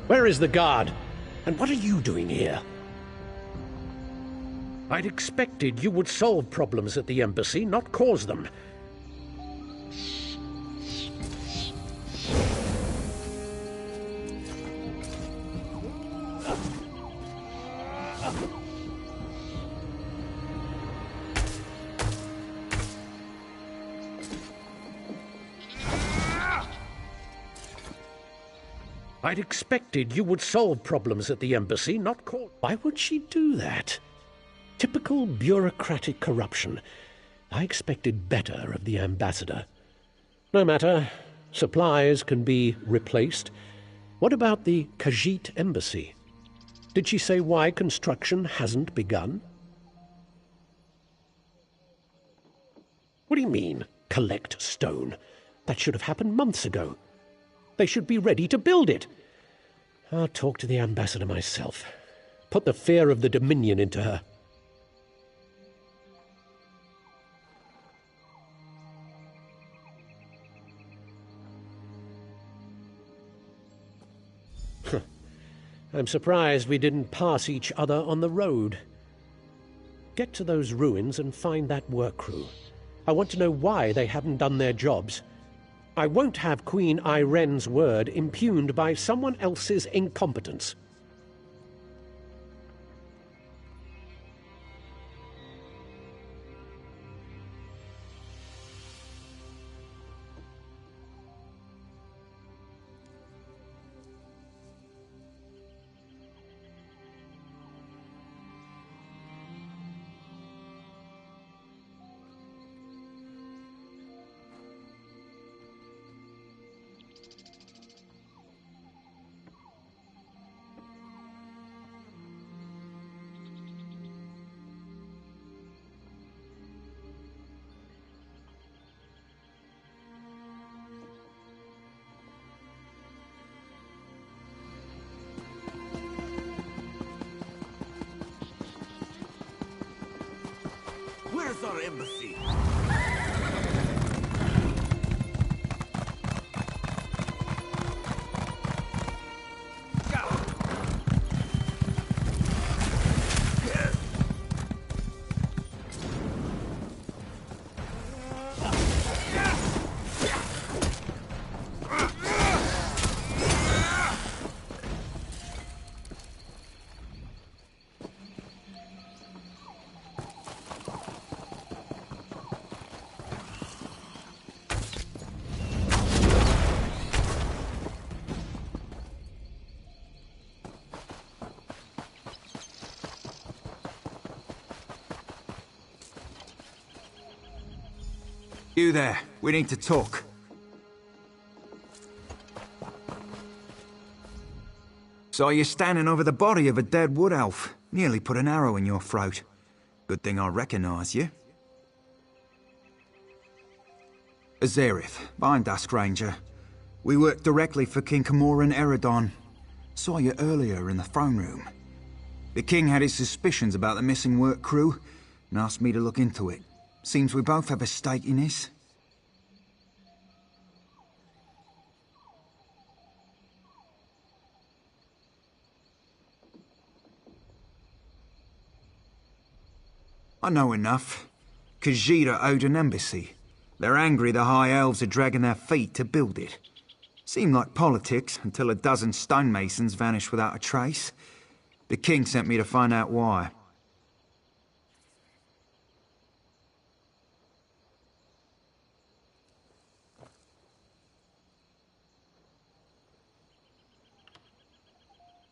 Where is the guard? And what are you doing here? I'd expected you would solve problems at the embassy, not cause them. I'd expected you would solve problems at the embassy, not cause... Why would she do that? Typical bureaucratic corruption. I expected better of the ambassador. No matter. Supplies can be replaced. What about the Khajiit embassy? Did she say why construction hasn't begun? What do you mean, collect stone? That should have happened months ago. They should be ready to build it. I'll talk to the ambassador myself. Put the fear of the Dominion into her. I'm surprised we didn't pass each other on the road. Get to those ruins and find that work crew. I want to know why they haven't done their jobs. I won't have Queen Irenne's word impugned by someone else's incompetence. Where's our embassy? You there. We need to talk. Saw you standing over the body of a dead wood elf. Nearly put an arrow in your throat. Good thing I recognize you. Azerith, Vine Dusk Ranger. We work directly for King Camoran Eredon. Saw you earlier in the throne room. The king had his suspicions about the missing work crew and asked me to look into it. Seems we both have a stake in this. I know enough. Khajiit owed an embassy. They're angry the High Elves are dragging their feet to build it. Seemed like politics until a dozen stonemasons vanished without a trace. The king sent me to find out why.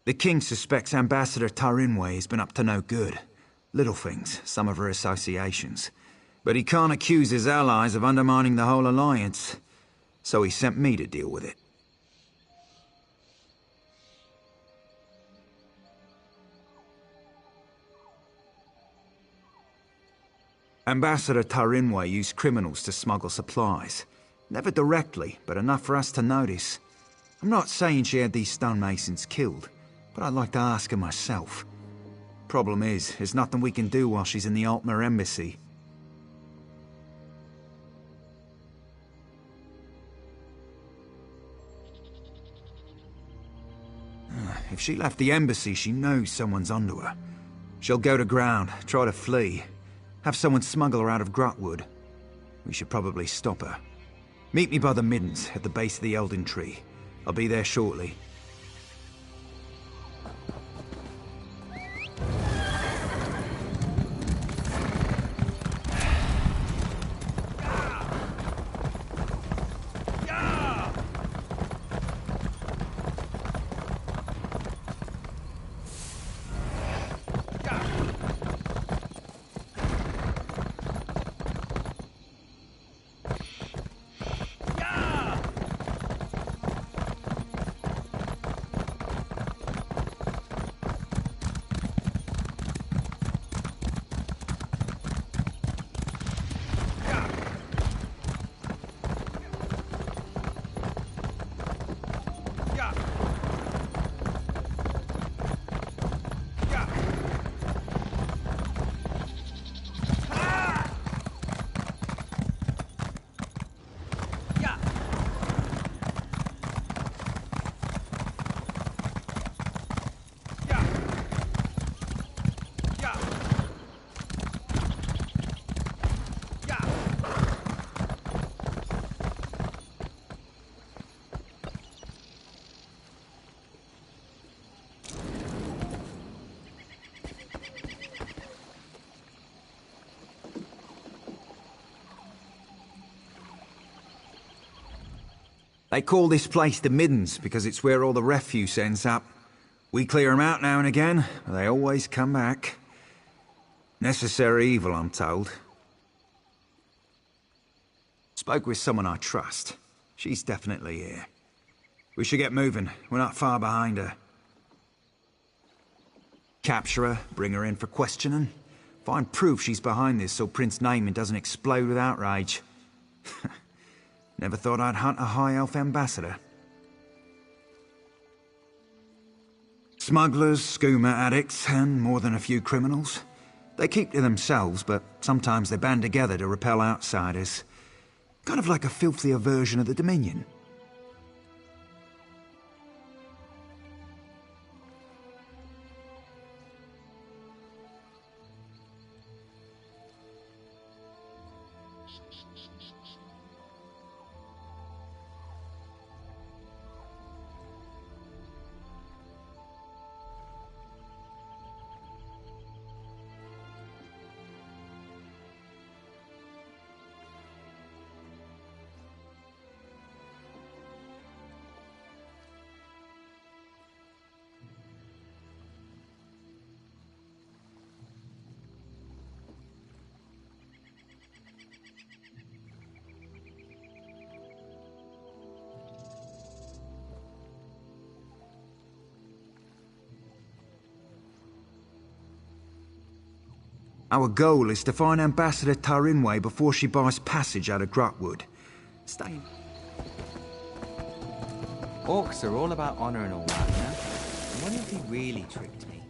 The king suspects Ambassador Tarinwe has been up to no good. Little things, some of her associations. But he can't accuse his allies of undermining the whole alliance. So he sent me to deal with it. Ambassador Tarinwe used criminals to smuggle supplies. Never directly, but enough for us to notice. I'm not saying she had these stonemasons killed, but I'd like to ask her myself. Problem is, there's nothing we can do while she's in the Altmer embassy. If she left the embassy, she knows someone's onto her. She'll go to ground, try to flee, have someone smuggle her out of Grotwood. We should probably stop her. Meet me by the middens at the base of the Elden tree. I'll be there shortly. They call this place the Middens because it's where all the refuse ends up. We clear them out now and again, but they always come back. Necessary evil, I'm told. Spoke with someone I trust. She's definitely here. We should get moving. We're not far behind her. Capture her, bring her in for questioning. Find proof she's behind this so Prince Naaman doesn't explode with outrage. Never thought I'd hunt a High Elf ambassador. Smugglers, skooma addicts, and more than a few criminals. They keep to themselves, but sometimes they band together to repel outsiders. Kind of like a filthier version of the Dominion. Our goal is to find Ambassador Tarinway before she buys passage out of Grotwood. Stay. Orcs are all about honor and all that, you know? I wonder if he really tricked me.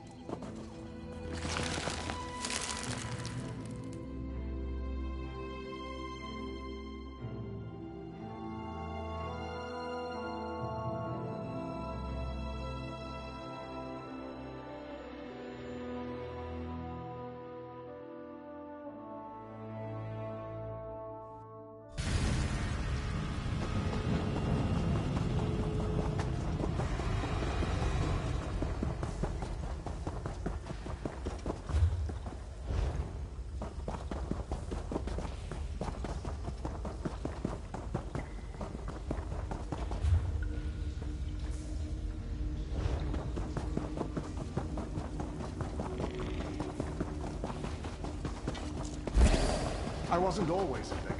I wasn't always a beggar.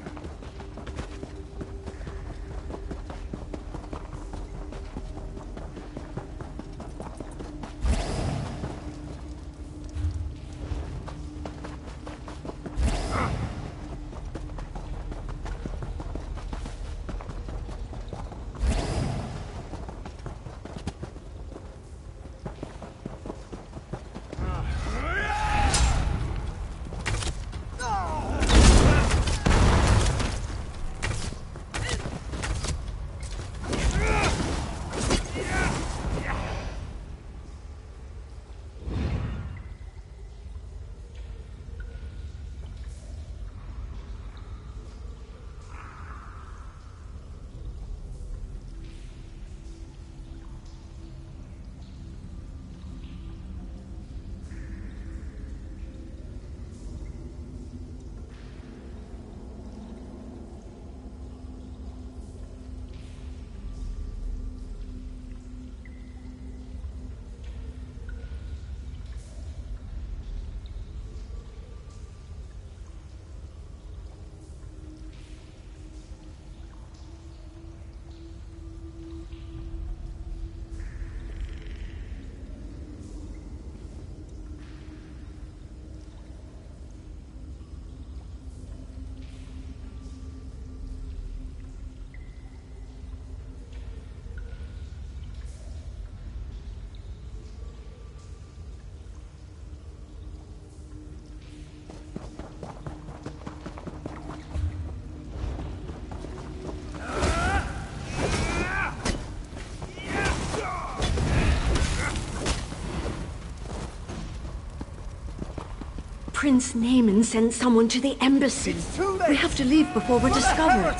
Prince Naaman sent someone to the embassy. It's too late. We have to leave before we're discovered.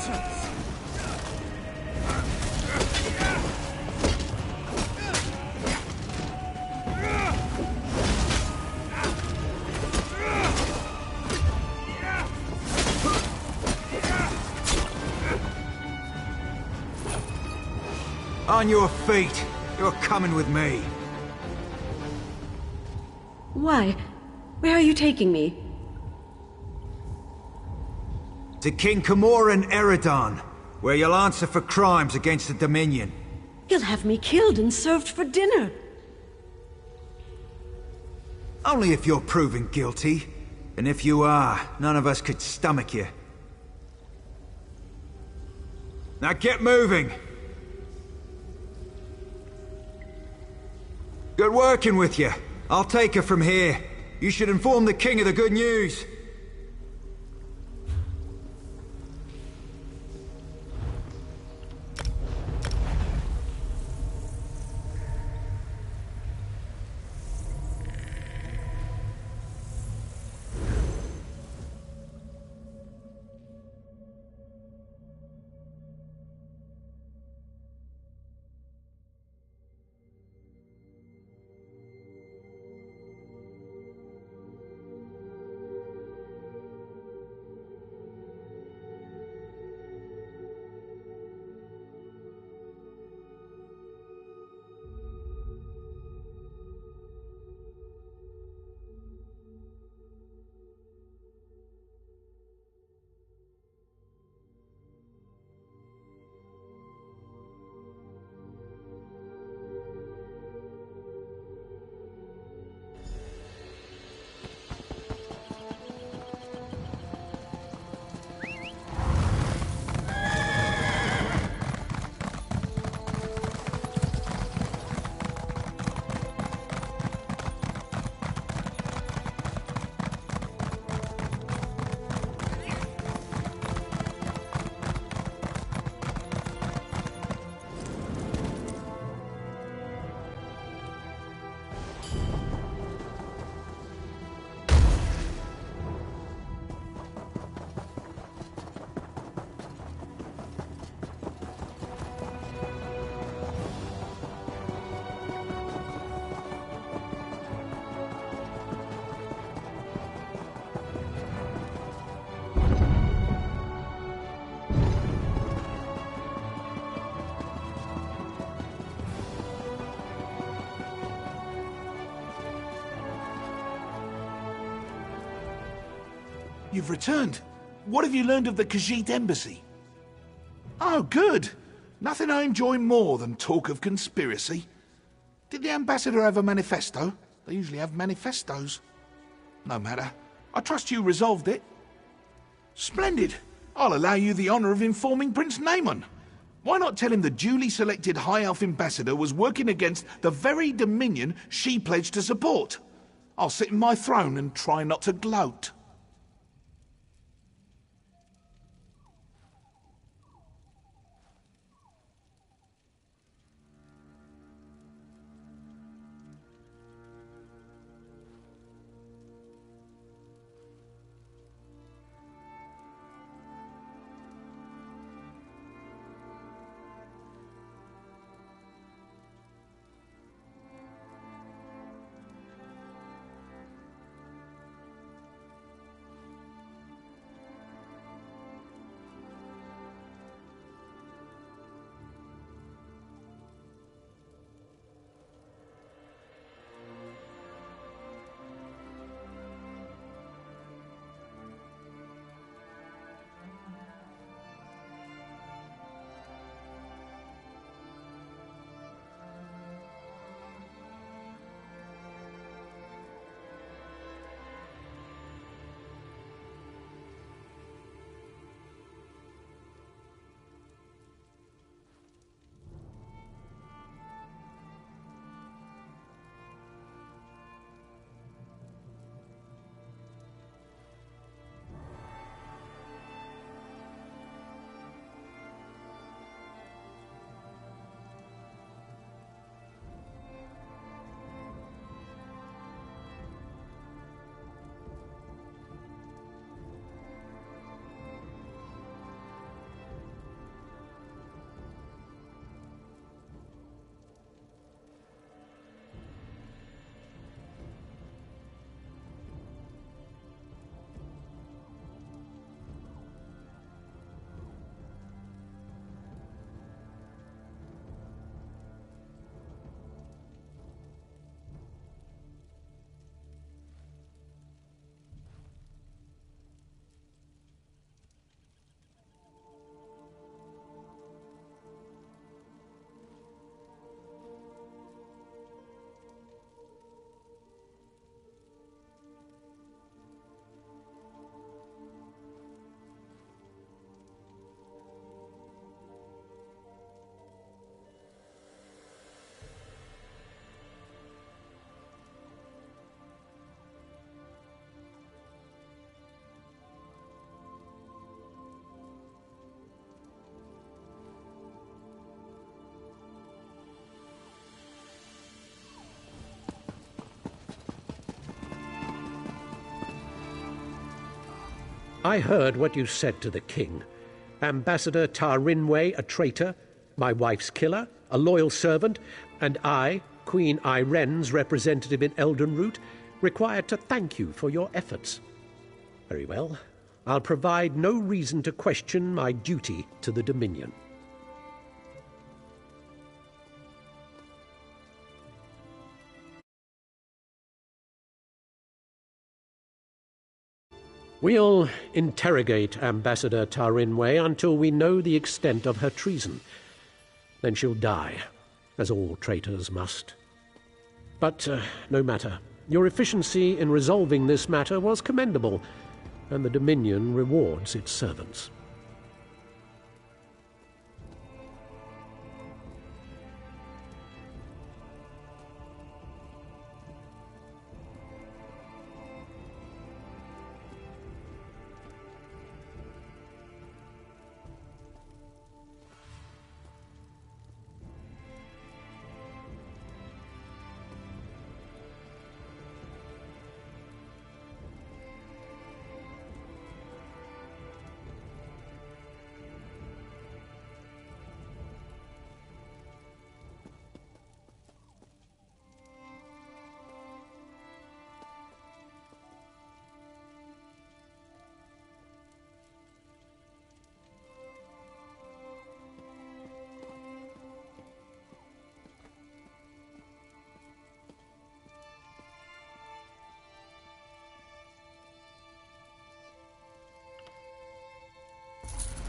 On your feet. You're coming with me. Why? Where are you taking me? To King Camoran Eredon, where you'll answer for crimes against the Dominion. He'll have me killed and served for dinner. Only if you're proven guilty. And if you are, none of us could stomach you. Now get moving! Good working with you. I'll take her from here. You should inform the king of the good news. You've returned. What have you learned of the Khajiit embassy? Oh, good. Nothing I enjoy more than talk of conspiracy. Did the ambassador have a manifesto? They usually have manifestos. No matter. I trust you resolved it. Splendid. I'll allow you the honor of informing Prince Naaman. Why not tell him the duly selected High Elf ambassador was working against the very Dominion she pledged to support? I'll sit in my throne and try not to gloat. I heard what you said to the king. Ambassador Tarinway a traitor, my wife's killer, a loyal servant, and I, Queen Iren's representative in Elden Root, required to thank you for your efforts. Very well. I'll provide no reason to question my duty to the Dominion. We'll interrogate Ambassador Tarinway until we know the extent of her treason. Then she'll die, as all traitors must. But no matter. Your efficiency in resolving this matter was commendable, and the Dominion rewards its servants.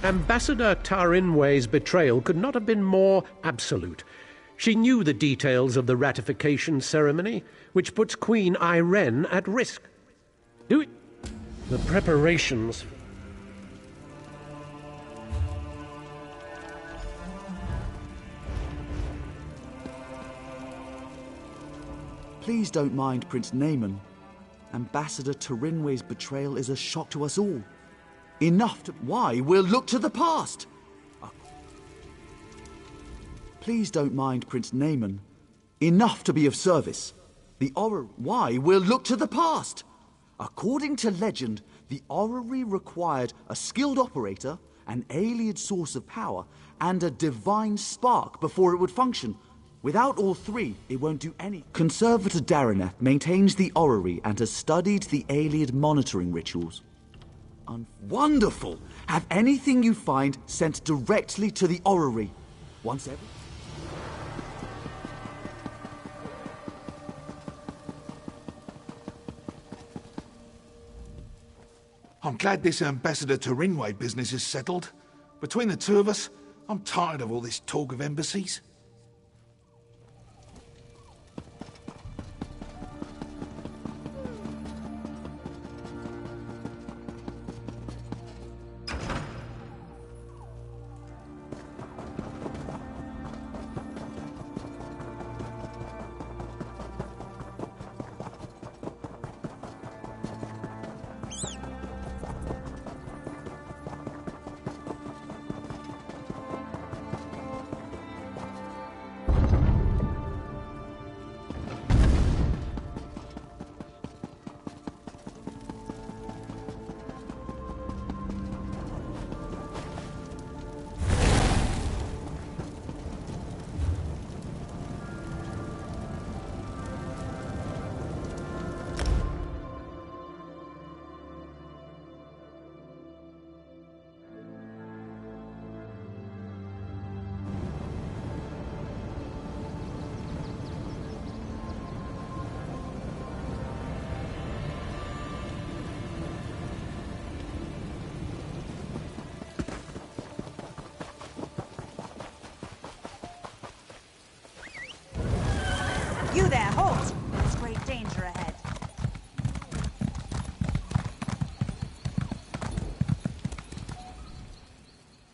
Ambassador Tarinway's betrayal could not have been more absolute. She knew the details of the ratification ceremony, which puts Queen Iren at risk. The preparations... Please don't mind Prince Naaman. Ambassador Tarinway's betrayal is a shock to us all. Enough to... Why? We'll look to the past! Please don't mind Prince Naaman. Enough to be of service. The orrery... Why? We'll look to the past! According to legend, the orrery required a skilled operator, an alien source of power, and a divine spark before it would function. Without all three, it won't do any... Conservator Daraneth maintains the orrery and has studied the alien monitoring rituals. Wonderful! Have anything you find sent directly to the orrery. Once every... I'm glad this Ambassador Tarinway business is settled. Between the two of us, I'm tired of all this talk of embassies. You there, halt! There's great danger ahead.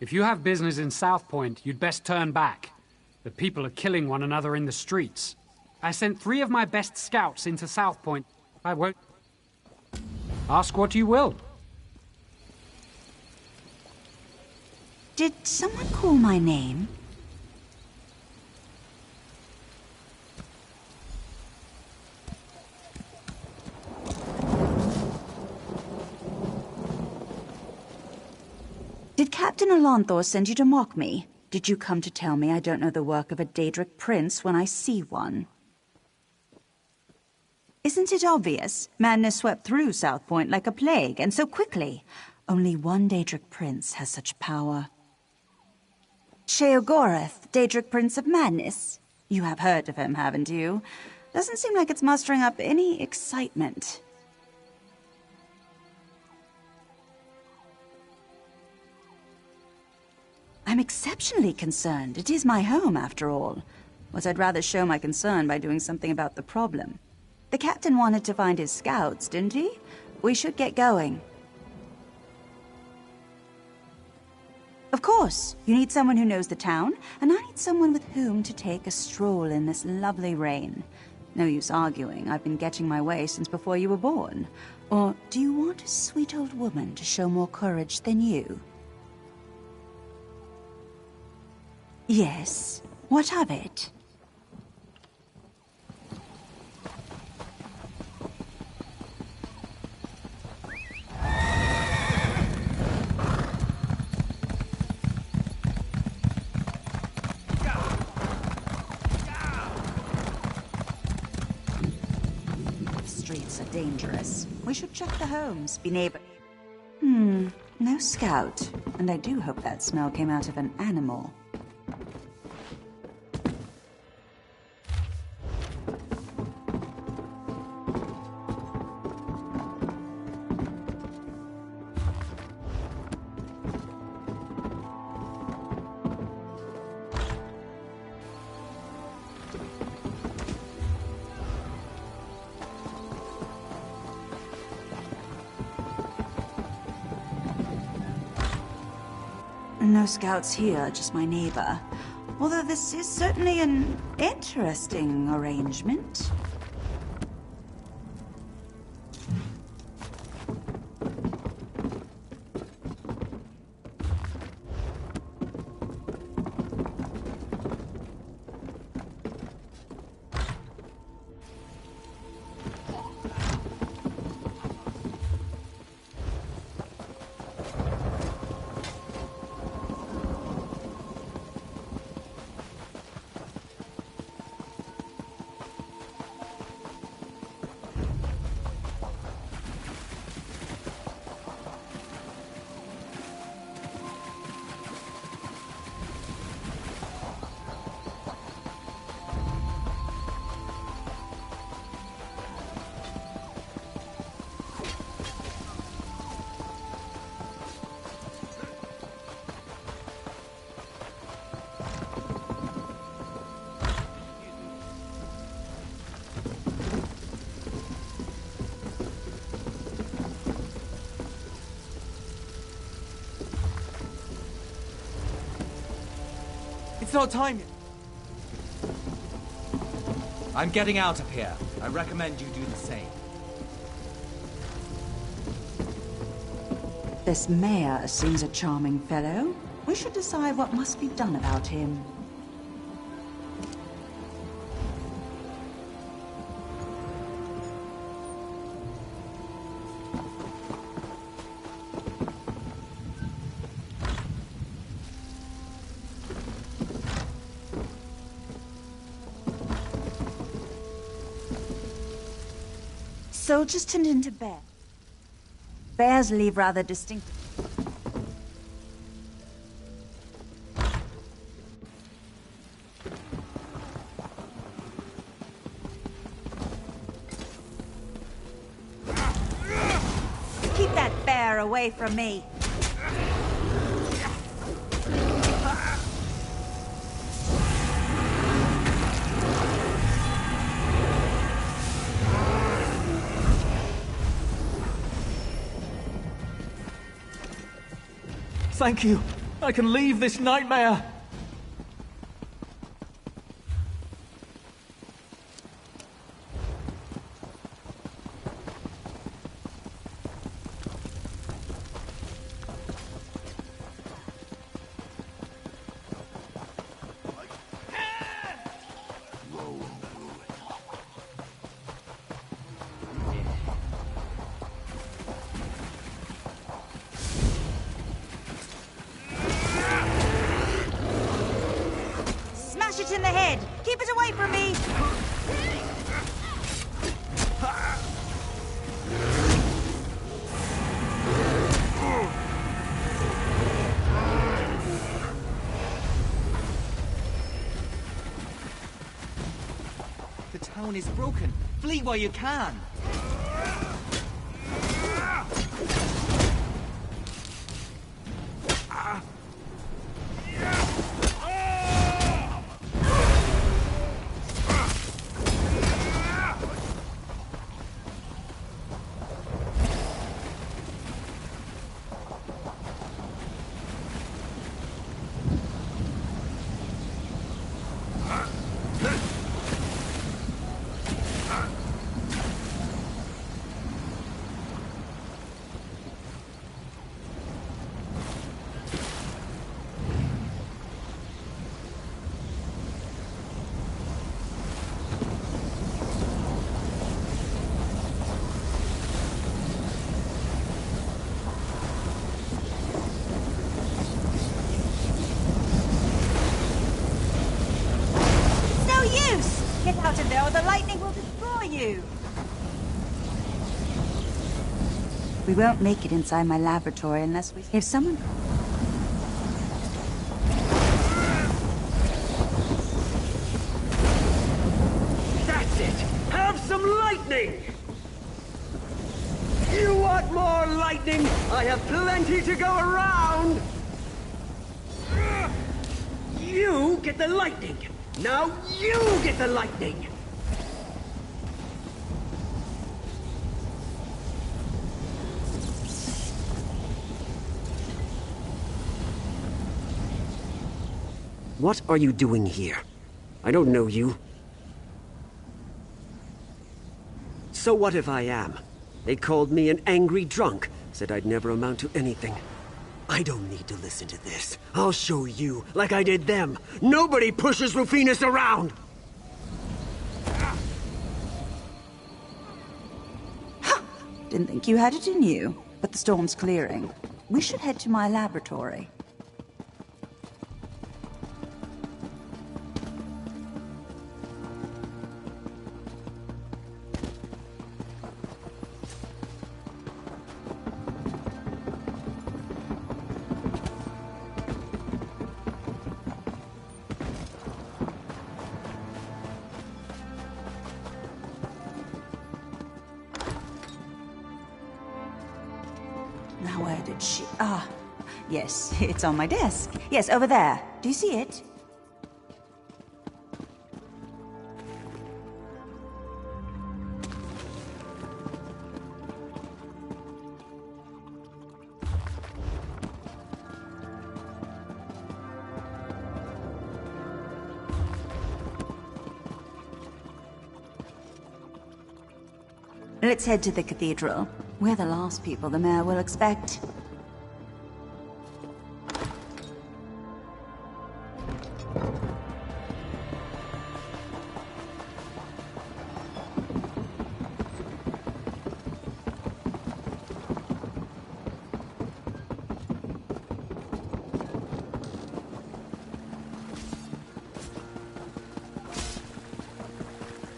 If you have business in South Point, you'd best turn back. The people are killing one another in the streets. I sent 3 of my best scouts into South Point. I won't... Ask what you will. Did someone call my name? Did Captain Alonthor send you to mock me? Did you come to tell me I don't know the work of a Daedric prince when I see one? Isn't it obvious? Madness swept through South Point like a plague, and so quickly. Only one Daedric prince has such power. Sheogorath, Daedric Prince of Madness. You have heard of him, haven't you? Doesn't seem like it's mustering up any excitement. I'm exceptionally concerned. It is my home, after all. But I'd rather show my concern by doing something about the problem. The captain wanted to find his scouts, didn't he? We should get going. Of course. You need someone who knows the town, and I need someone with whom to take a stroll in this lovely rain. No use arguing. I've been getting my way since before you were born. Or do you want a sweet old woman to show more courage than you? Yes. What of it? Streets are dangerous. We should check the homes, be neighbor. No scout. And I do hope that smell came out of an animal. No scouts here, just my neighbor. Although this is certainly an interesting arrangement. It's not time yet. I'm getting out of here. I recommend you do the same. This mayor seems a charming fellow. We should decide what must be done about him. Soldiers turned into bears. Bears leave rather distinct. Keep that bear away from me. Thank you. I can leave this nightmare. it in the head. Keep it away from me. The town is broken. Flee while you can. Get out of there or the lightning will destroy you! We won't make it inside my laboratory unless we... If someone... That's it! Have some lightning! You want more lightning? I have plenty to go around! You get the lightning! Now you get the lightning! What are you doing here? I don't know you. So what if I am? They called me an angry drunk, said I'd never amount to anything. I don't need to listen to this. I'll show you, like I did them. Nobody pushes Rufinus around! Didn't think you had it in you, but the storm's clearing. We should head to my laboratory. Now where did she... Ah, yes, it's on my desk. Yes, over there. Do you see it? Let's head to the cathedral. We're the last people the mayor will expect.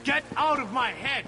Get out of my head!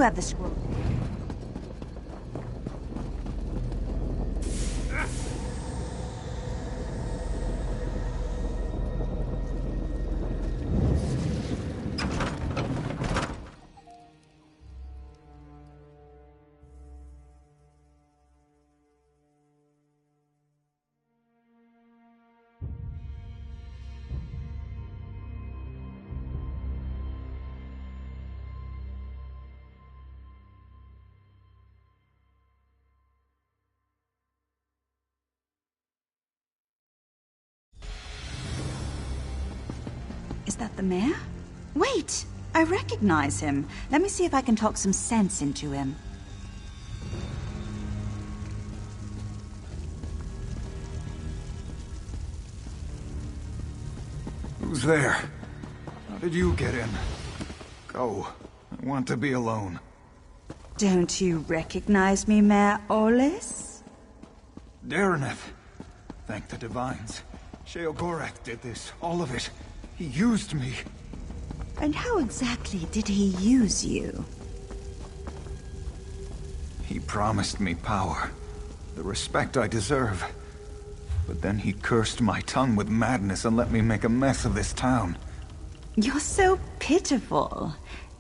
have the scroll. Is that the mayor? Wait! I recognize him. Let me see if I can talk some sense into him. Who's there? How did you get in? Go. I want to be alone. Don't you recognize me, Mayor Olis? Dareneth. Thank the Divines. Sheogorath did this. All of it. He used me. And how exactly did he use you? He promised me power. The respect I deserve. But then he cursed my tongue with madness and let me make a mess of this town. You're so pitiful,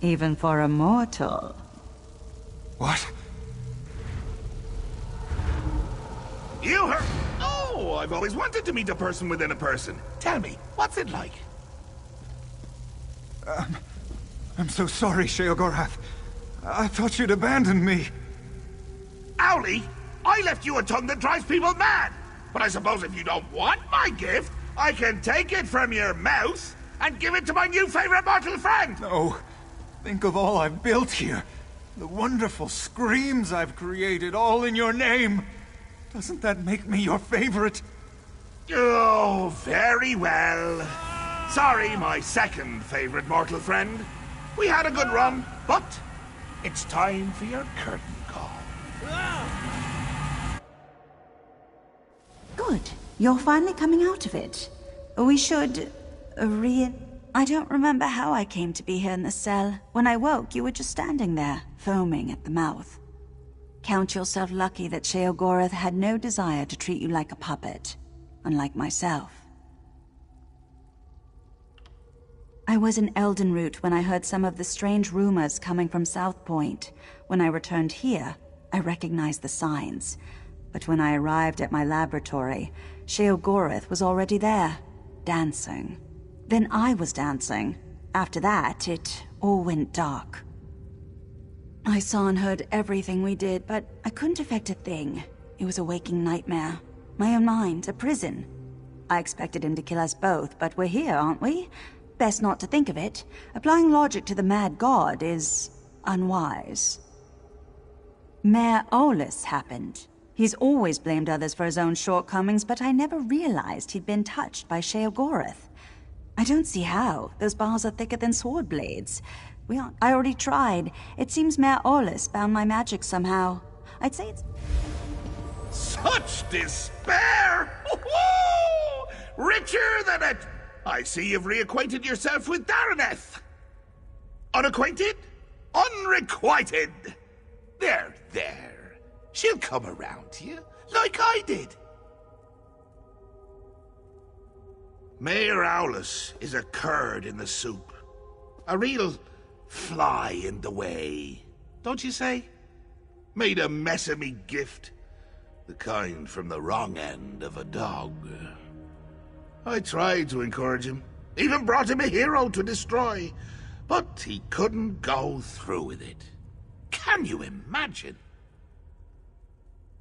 even for a mortal. What? You heard? Oh, I've always wanted to meet a person within a person. Tell me, what's it like? I'm so sorry, Sheogorath. I thought you'd abandoned me. Owlie, I left you a tongue that drives people mad. But I suppose if you don't want my gift, I can take it from your mouth and give it to my new favorite mortal friend. No. Think of all I've built here. The wonderful screams I've created, all in your name. Doesn't that make me your favorite? Oh, very well. Sorry, my second favorite mortal friend. We had a good run, but it's time for your curtain call. Good. You're finally coming out of it. We should... I don't remember how I came to be here in the cell. When I woke, you were just standing there, foaming at the mouth. Count yourself lucky that Sheogorath had no desire to treat you like a puppet, unlike myself. I was in Elden route when I heard some of the strange rumors coming from South Point. When I returned here, I recognized the signs. But when I arrived at my laboratory, Sheogorath was already there, dancing. Then I was dancing. After that, it all went dark. I saw and heard everything we did, but I couldn't affect a thing. It was a waking nightmare. My own mind, a prison. I expected him to kill us both, but we're here, aren't we? Best not to think of it. Applying logic to the mad god is unwise. Mayor Olis happened. He's always blamed others for his own shortcomings, but I never realized he'd been touched by Sheogorath. I don't see how. Those bars are thicker than sword blades. I already tried. It seems Mayor Olis bound my magic somehow. I'd say it's... Such despair! Richer than it! I see you've reacquainted yourself with Dareneth. Unacquainted? Unrequited! There. She'll come around to you, like I did. Mayor Owlis is a curd in the soup. A real fly in the way, don't you say? Made a mess of me gift. The kind from the wrong end of a dog. I tried to encourage him. Even brought him a hero to destroy. But he couldn't go through with it. Can you imagine?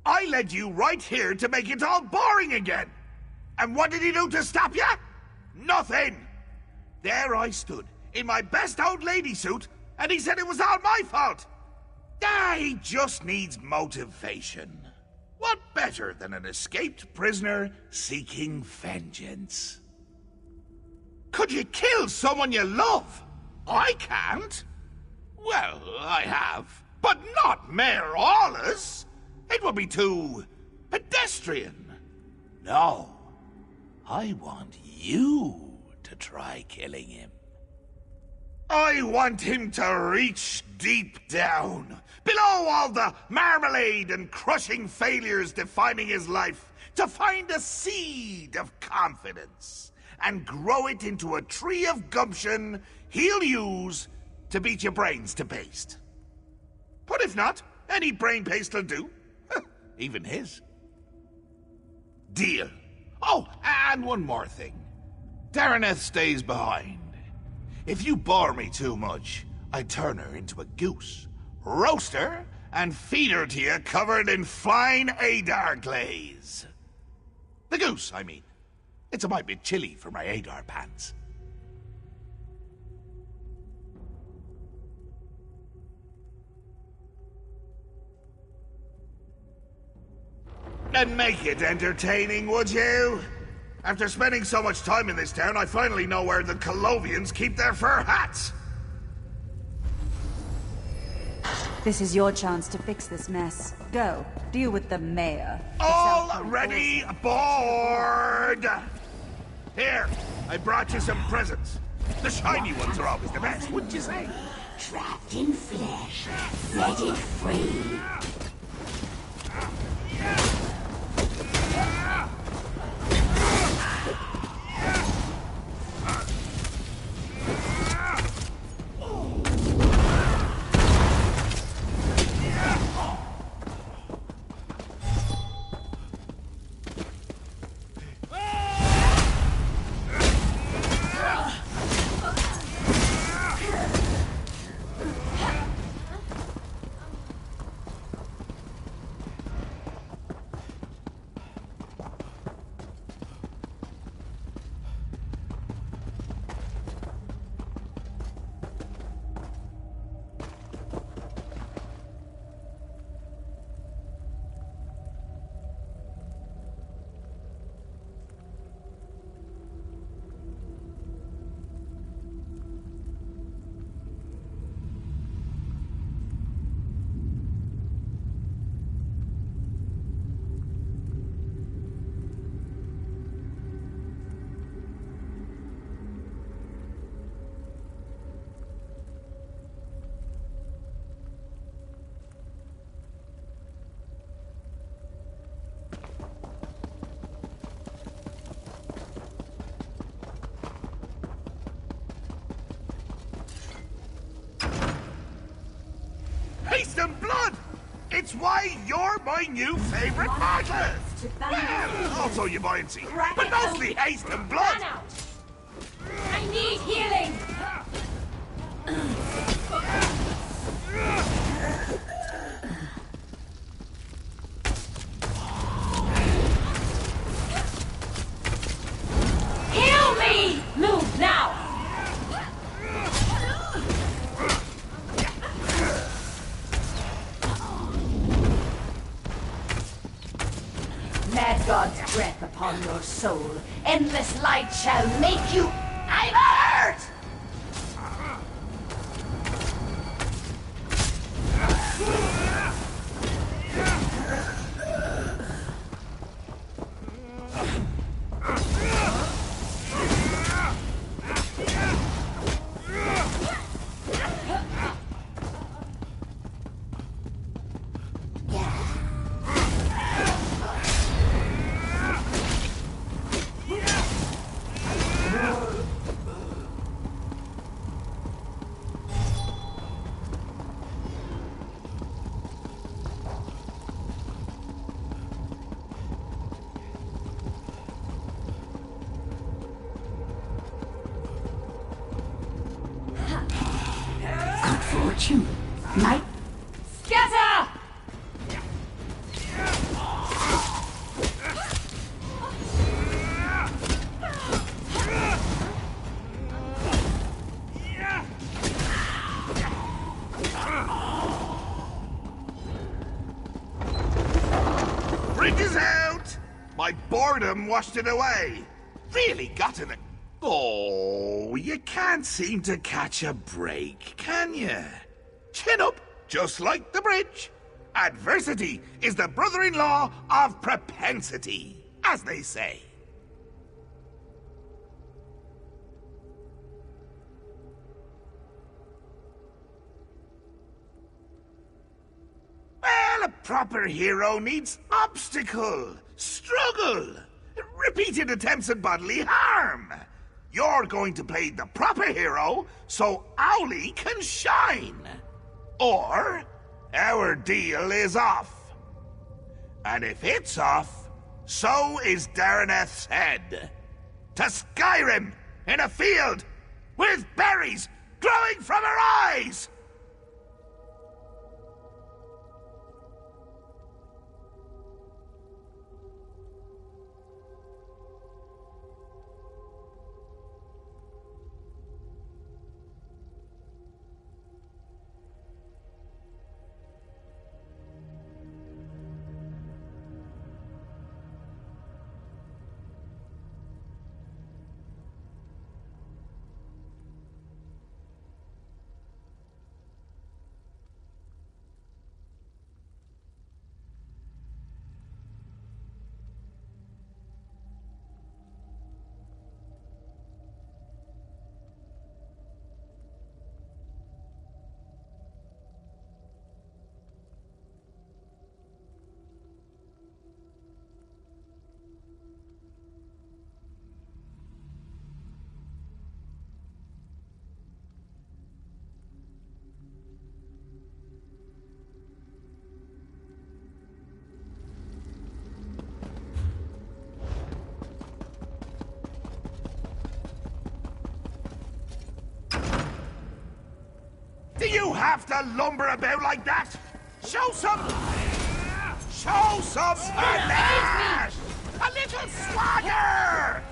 I led you right here to make it all boring again. And what did he do to stop you? Nothing. There I stood, in my best old lady suit, and he said it was all my fault. He just needs motivation. What better than an escaped prisoner seeking vengeance? Could you kill someone you love? I can't. Well, I have, but not Mayor Olis. It would be too pedestrian. No, I want you to try killing him. I want him to reach deep down, below all the marmalade and crushing failures defining his life, to find a seed of confidence and grow it into a tree of gumption he'll use to beat your brains to paste. But if not, any brain paste will do. Even his. Deal. Oh, and one more thing. Daraneth stays behind. If you bore me too much, I'd turn her into a goose, roast her, and feed her to you covered in fine Adar glaze. The goose, I mean. It's a mite bit chilly for my Adar pants. And make it entertaining, would you? After spending so much time in this town, I finally know where the Colovians keep their fur hats. This is your chance to fix this mess. Go, deal with the mayor. Already aboard! Here, I brought you some presents. The shiny ones are always the best, wouldn't you say? Trapped in flesh, set it free. Haste and blood! It's why you're my new favorite artist! Well, also your buoyancy, but mostly haste and blood! I need healing! Heal me! Move now! Let God's breath upon your soul. Endless light shall make you... I'm hurt! Fortune. Might... Scatter! Bridge is out! My boredom washed it away. Really got in it. Oh, you can't seem to catch a break, can you? Chin up, just like the bridge. Adversity is the brother-in-law of propensity, as they say. proper hero needs obstacle, struggle, repeated attempts at bodily harm. You're going to play the proper hero so Owlie can shine. Or our deal is off. And if it's off, so is Dareneth's head. To Skyrim, in a field, with berries glowing from her eyes! Do you have to lumber about like that? Show some panache! A little swagger!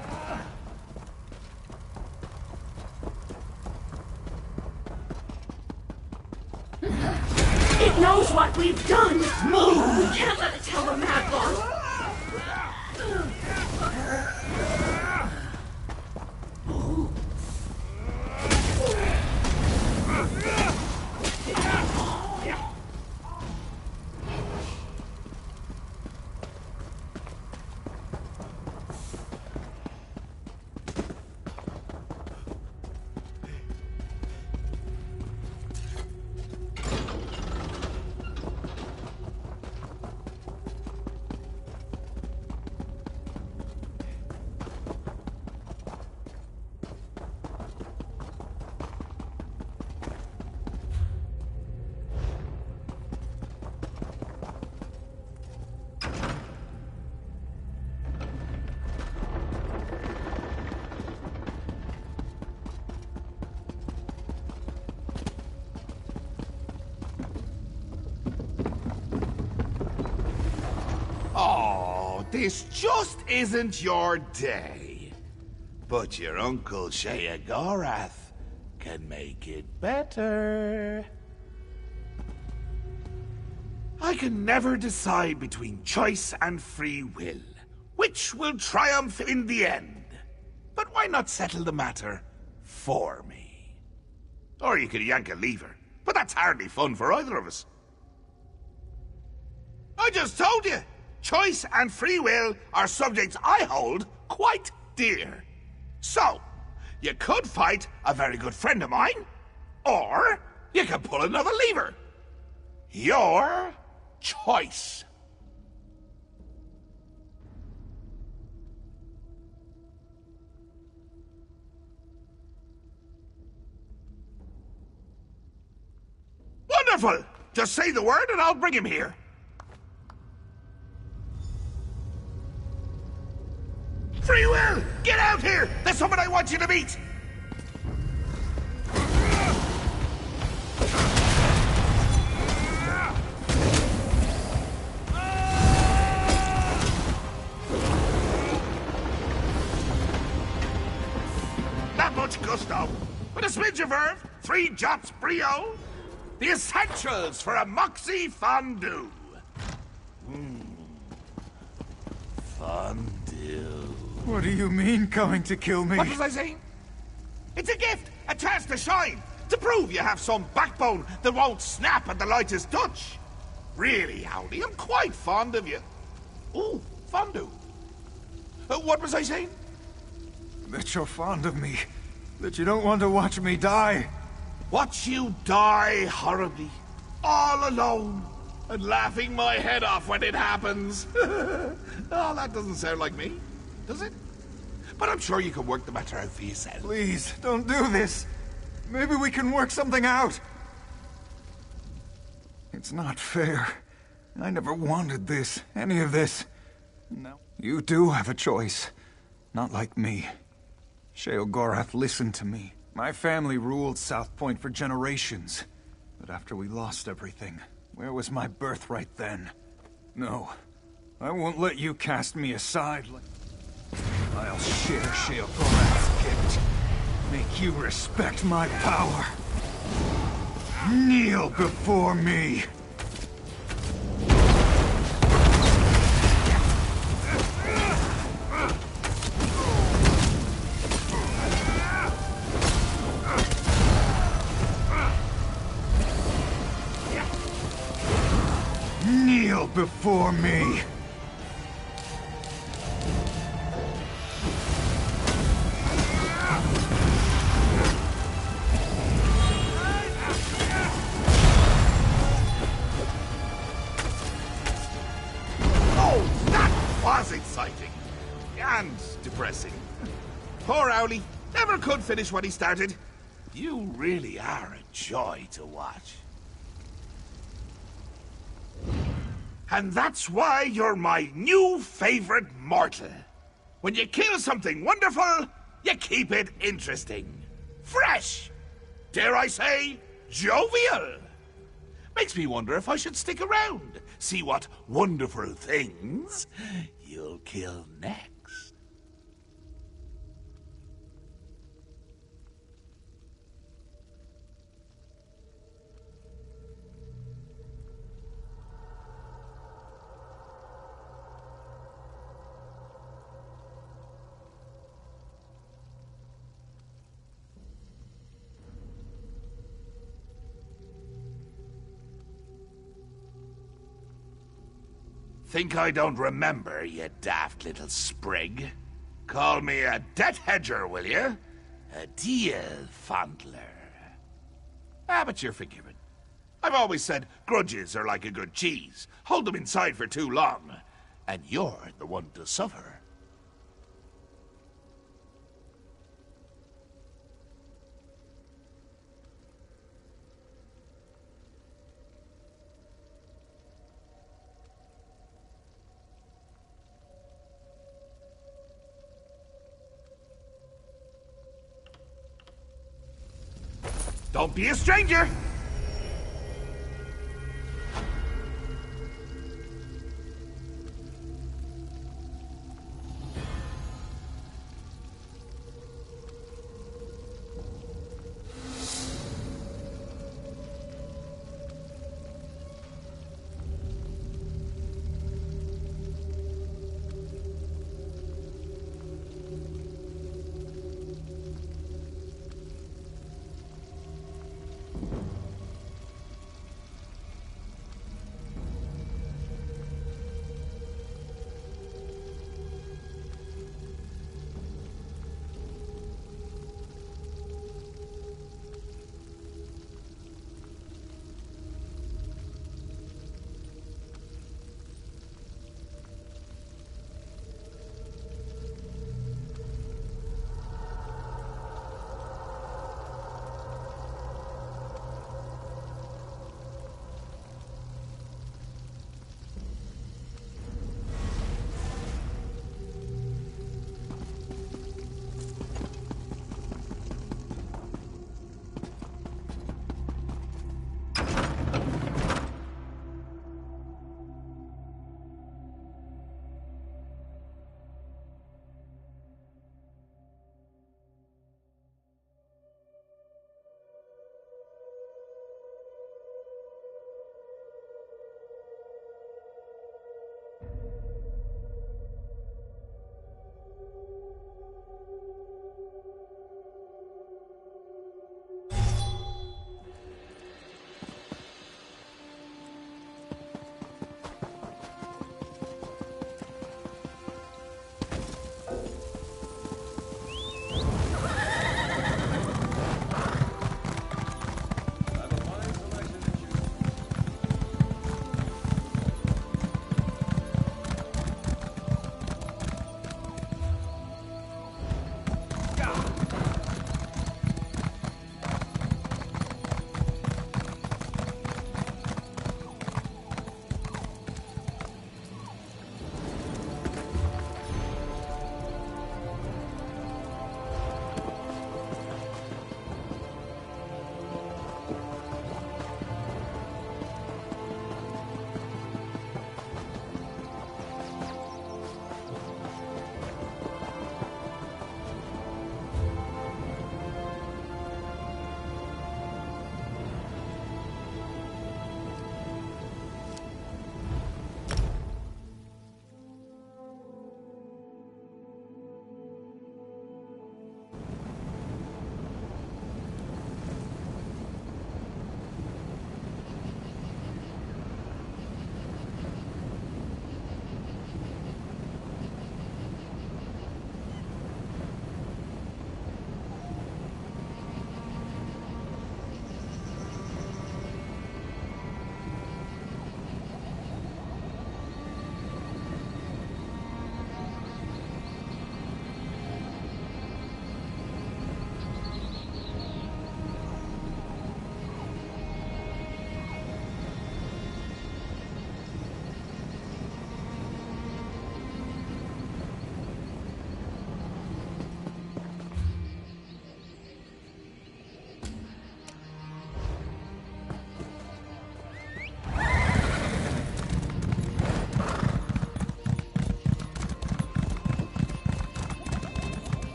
It knows what we've done! Move! We can't let it tell the mad one! This just isn't your day. But your Uncle Sheogorath can make it better. I can never decide between choice and free will. Which will triumph in the end? But why not settle the matter for me? Or you could yank a lever, but that's hardly fun for either of us. I just told you! Choice and free will are subjects I hold quite dear. So, you could fight a very good friend of mine, or you could pull another lever. Your choice. Wonderful! Just say the word and I'll bring him here. Free will! Get out here! There's someone I want you to meet! Not much gusto, but a smidge of verve, 3 jots brio, the essentials for a moxie fondue. Fondue. What do you mean, coming to kill me? What was I saying? It's a gift, a chance to shine, to prove you have some backbone that won't snap at the lightest touch. Really, Howdy, I'm quite fond of you. Ooh, fondue. What was I saying? That you're fond of me. That you don't want to watch me die. Watch you die horribly, all alone, and laughing my head off when it happens. Oh, that doesn't sound like me, does it? But I'm sure you can work the matter out for yourself. Please, don't do this. Maybe we can work something out. It's not fair. I never wanted this, any of this. No. You do have a choice. Not like me. Sheogorath listened to me. My family ruled South Point for generations. But after we lost everything, where was my birthright then? No. I won't let you cast me aside like... I'll share Sheogorath's gift. Make you respect my power. Kneel before me. Kneel before me. Was exciting and depressing. Poor Owlie never could finish what he started. You really are a joy to watch. And that's why you're my new favorite mortal. When you kill something wonderful, you keep it interesting, fresh, dare I say, jovial. Makes me wonder if I should stick around, see what wonderful things you'll kill next. Think I don't remember, you daft little sprig? Call me a debt hedger, will you? A deal fondler. Ah, but you're forgiven. I've always said grudges are like a good cheese. Hold them inside for too long, and you're the one to suffer. Don't be a stranger!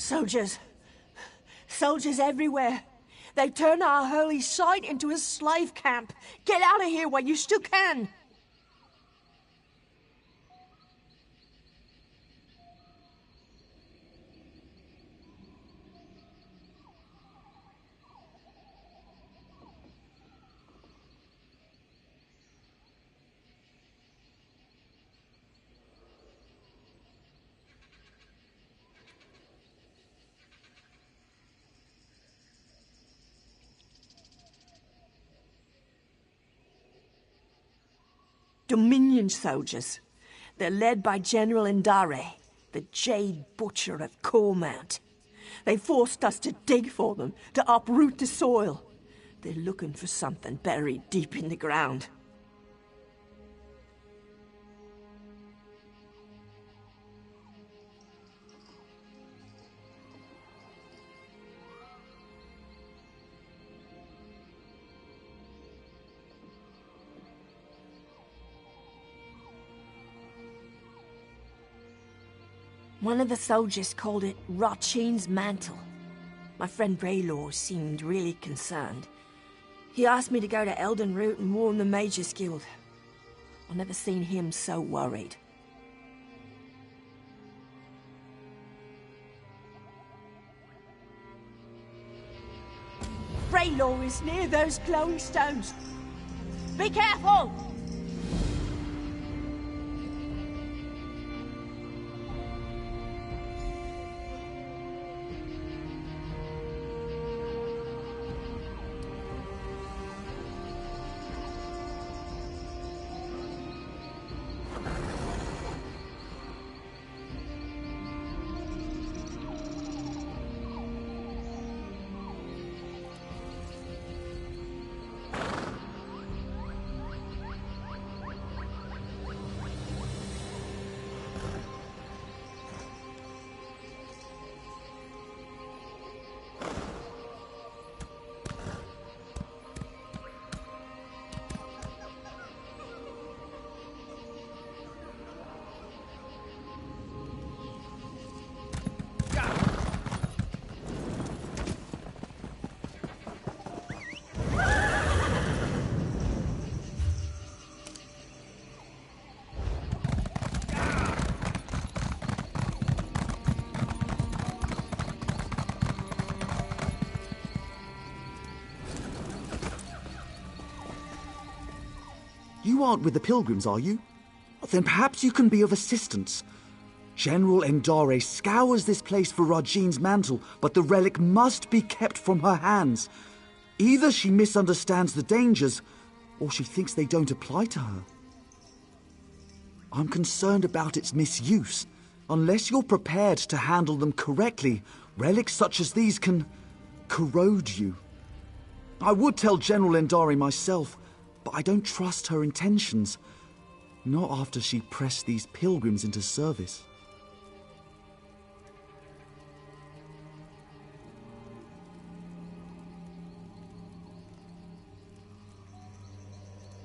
Soldiers. Soldiers everywhere. They've turned our holy site into a slave camp. Get out of here while you still can. Dominion soldiers. They're led by General Indare, the Jade Butcher of Cormount. They forced us to dig for them, to uproot the soil. They're looking for something buried deep in the ground. One of the soldiers called it Rachin's mantle. My friend Raylor seemed really concerned. He asked me to go to Elden route and warn the Mages Guild. I've never seen him so worried. Raylor is near those glowing stones. Be careful! You aren't with the pilgrims, are you? Then perhaps you can be of assistance. General Endare scours this place for Rajin's mantle, but the relic must be kept from her hands. Either she misunderstands the dangers, or she thinks they don't apply to her. I'm concerned about its misuse. Unless you're prepared to handle them correctly, relics such as these can corrode you. I would tell General Endare myself, but I don't trust her intentions. Not after she pressed these pilgrims into service.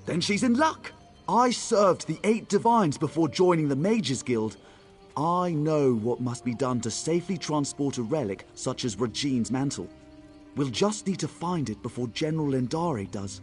Then she's in luck. I served the 8 divines before joining the Mages Guild. I know what must be done to safely transport a relic such as Rajin's mantle. We'll just need to find it before General Endare does.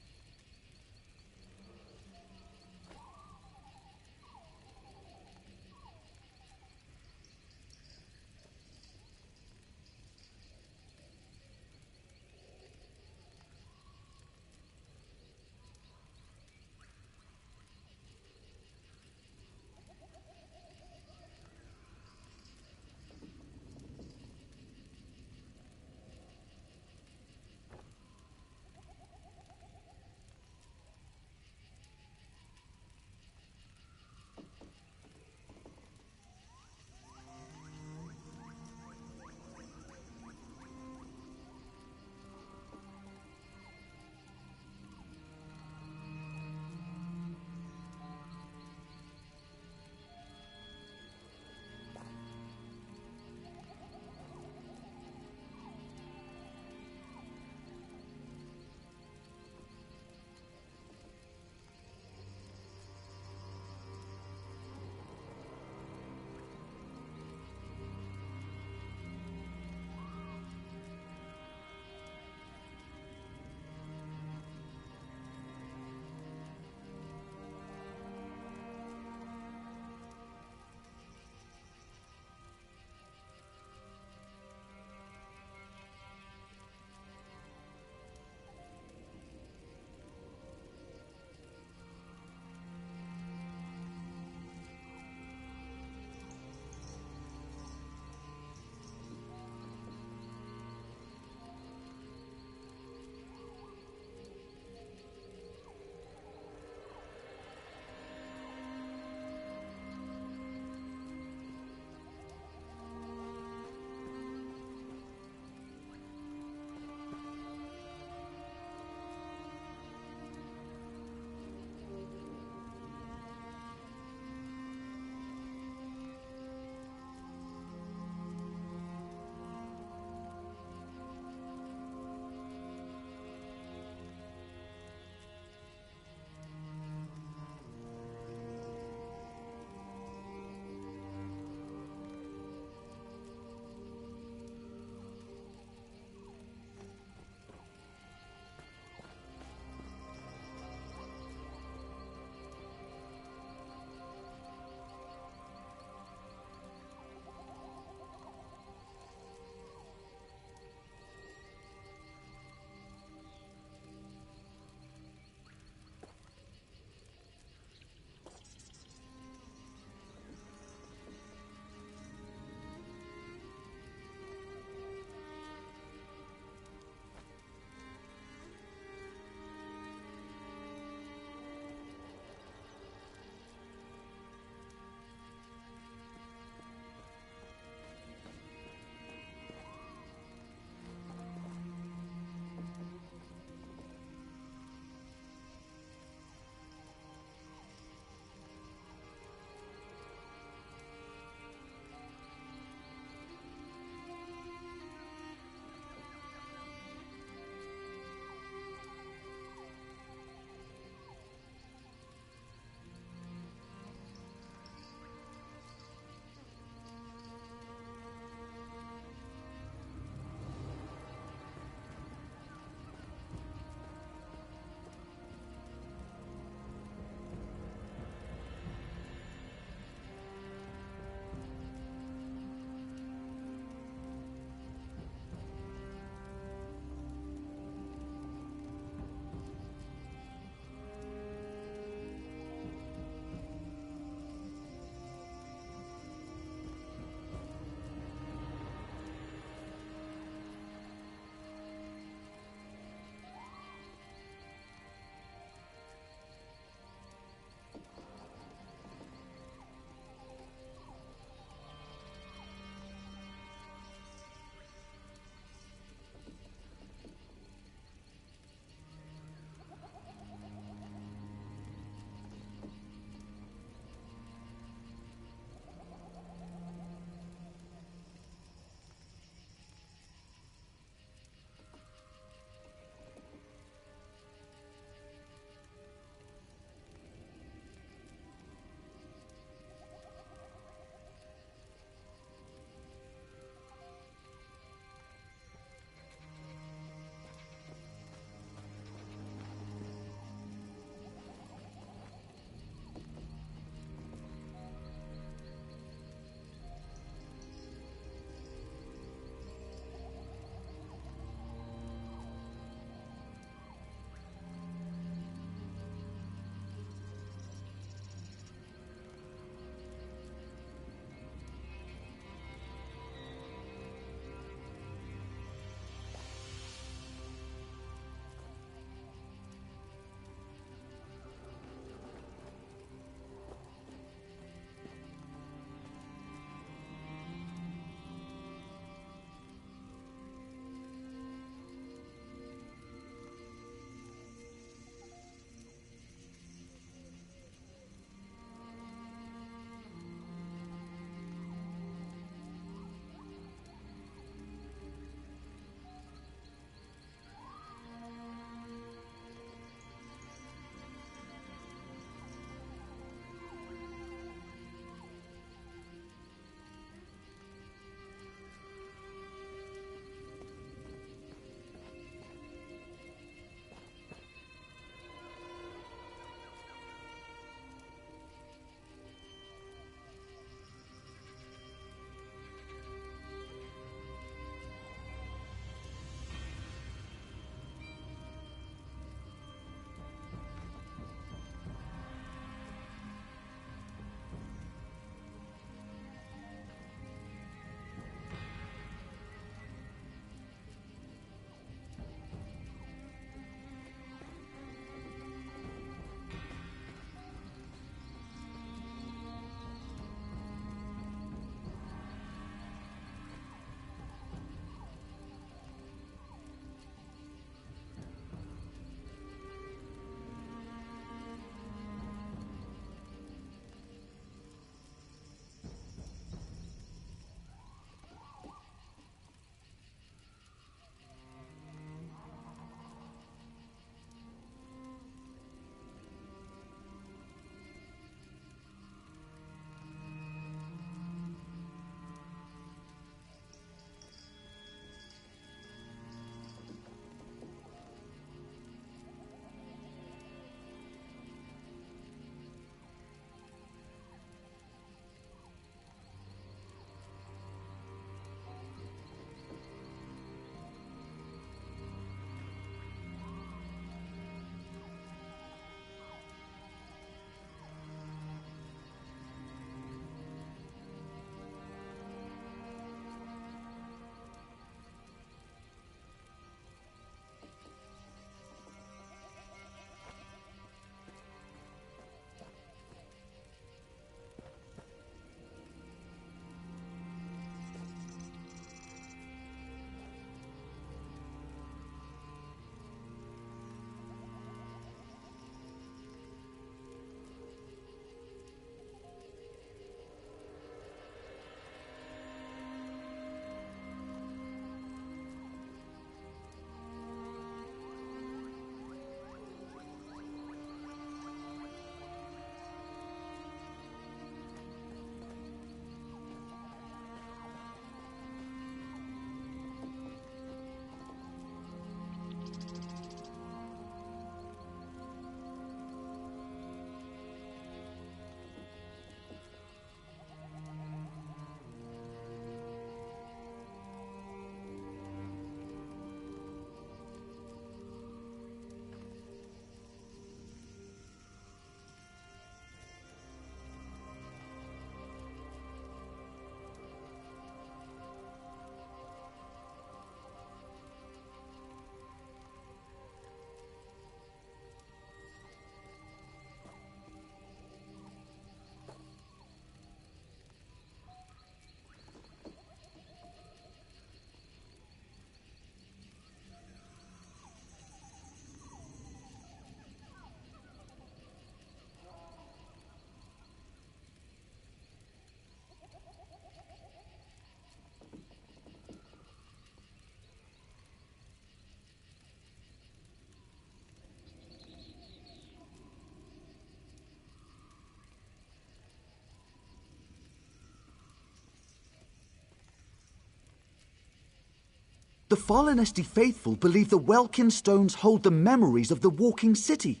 The Falinesti faithful believe the Welkin stones hold the memories of the walking city.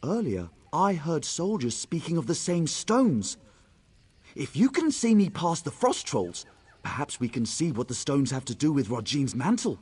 Earlier, I heard soldiers speaking of the same stones. If you can see me past the frost trolls, perhaps we can see what the stones have to do with Rajin's mantle.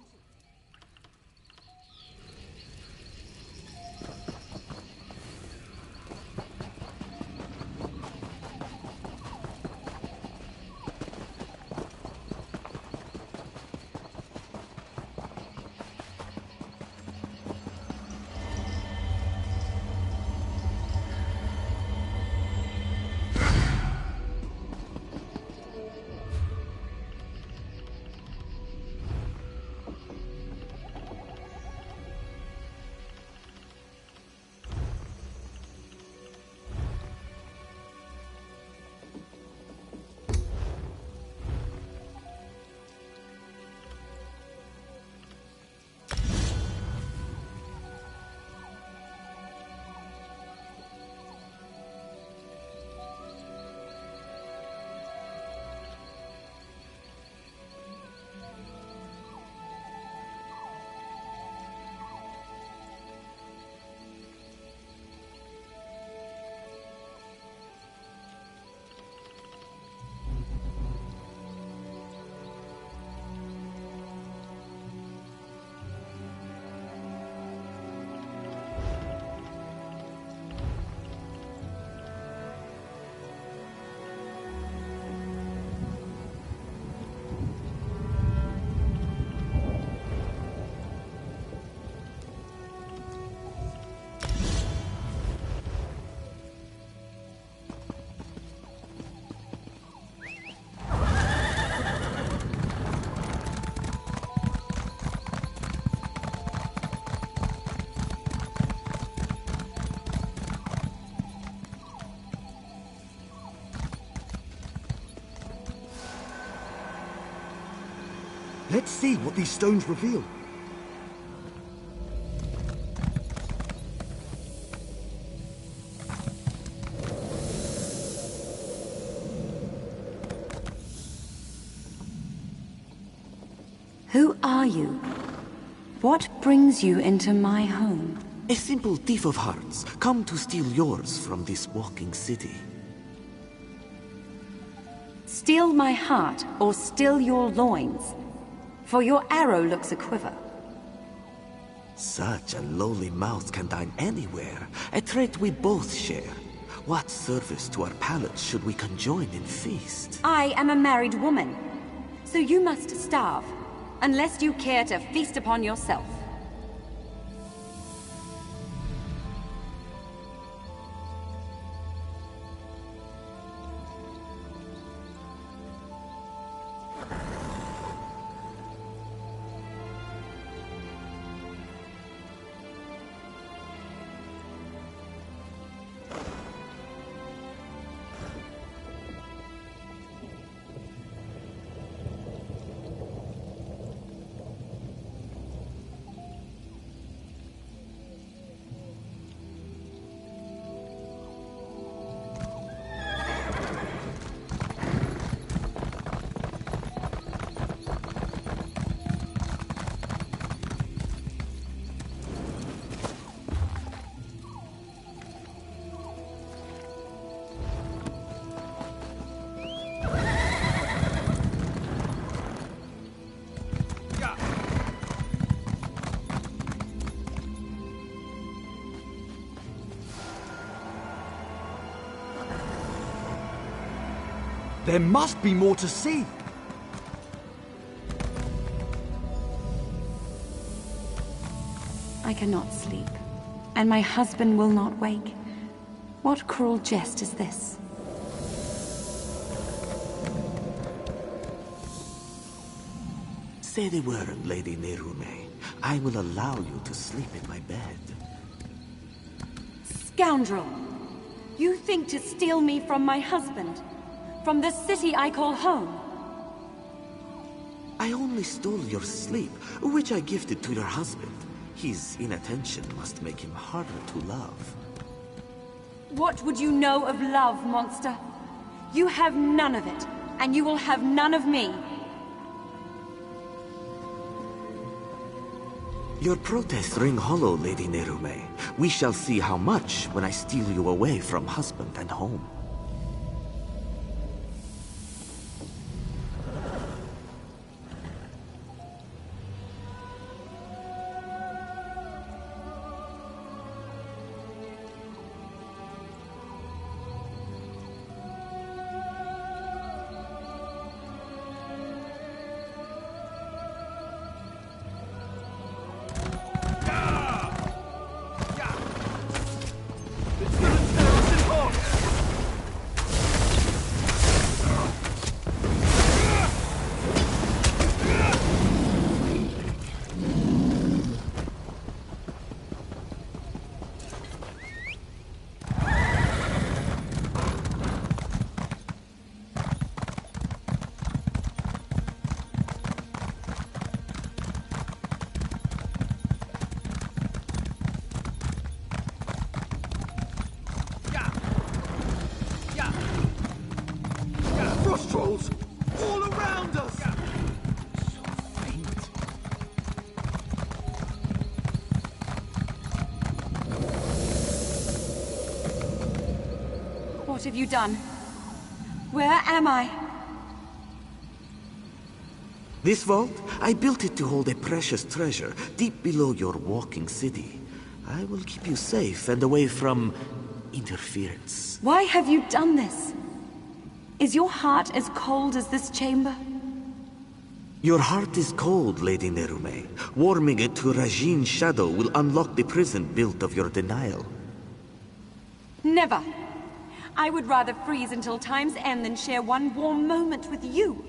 Let's see what these stones reveal. Who are you? What brings you into my home? A simple thief of hearts, come to steal yours from this walking city. Steal my heart or steal your loins? For your arrow looks a quiver. Such a lowly mouse can dine anywhere, a trait we both share. What service to our palates should we conjoin in feast? I am a married woman, so you must starve, unless you care to feast upon yourself. There must be more to see. I cannot sleep, and my husband will not wake. What cruel jest is this? Say the word, Lady Nerume. I will allow you to sleep in my bed. Scoundrel! You think to steal me from my husband? From the city I call home? I only stole your sleep, which I gifted to your husband. His inattention must make him harder to love. What would you know of love, monster? You have none of it, and you will have none of me. Your protests ring hollow, Lady Nerume. We shall see how much when I steal you away from husband and home. Frost trolls! All around us! What have you done? Where am I? This vault, I built it to hold a precious treasure deep below your walking city. I will keep you safe and away from interference. Why have you done this? Is your heart as cold as this chamber? Your heart is cold, Lady Nerume. Warming it to Rajin's shadow will unlock the prison built of your denial. Never. I would rather freeze until time's end than share one warm moment with you.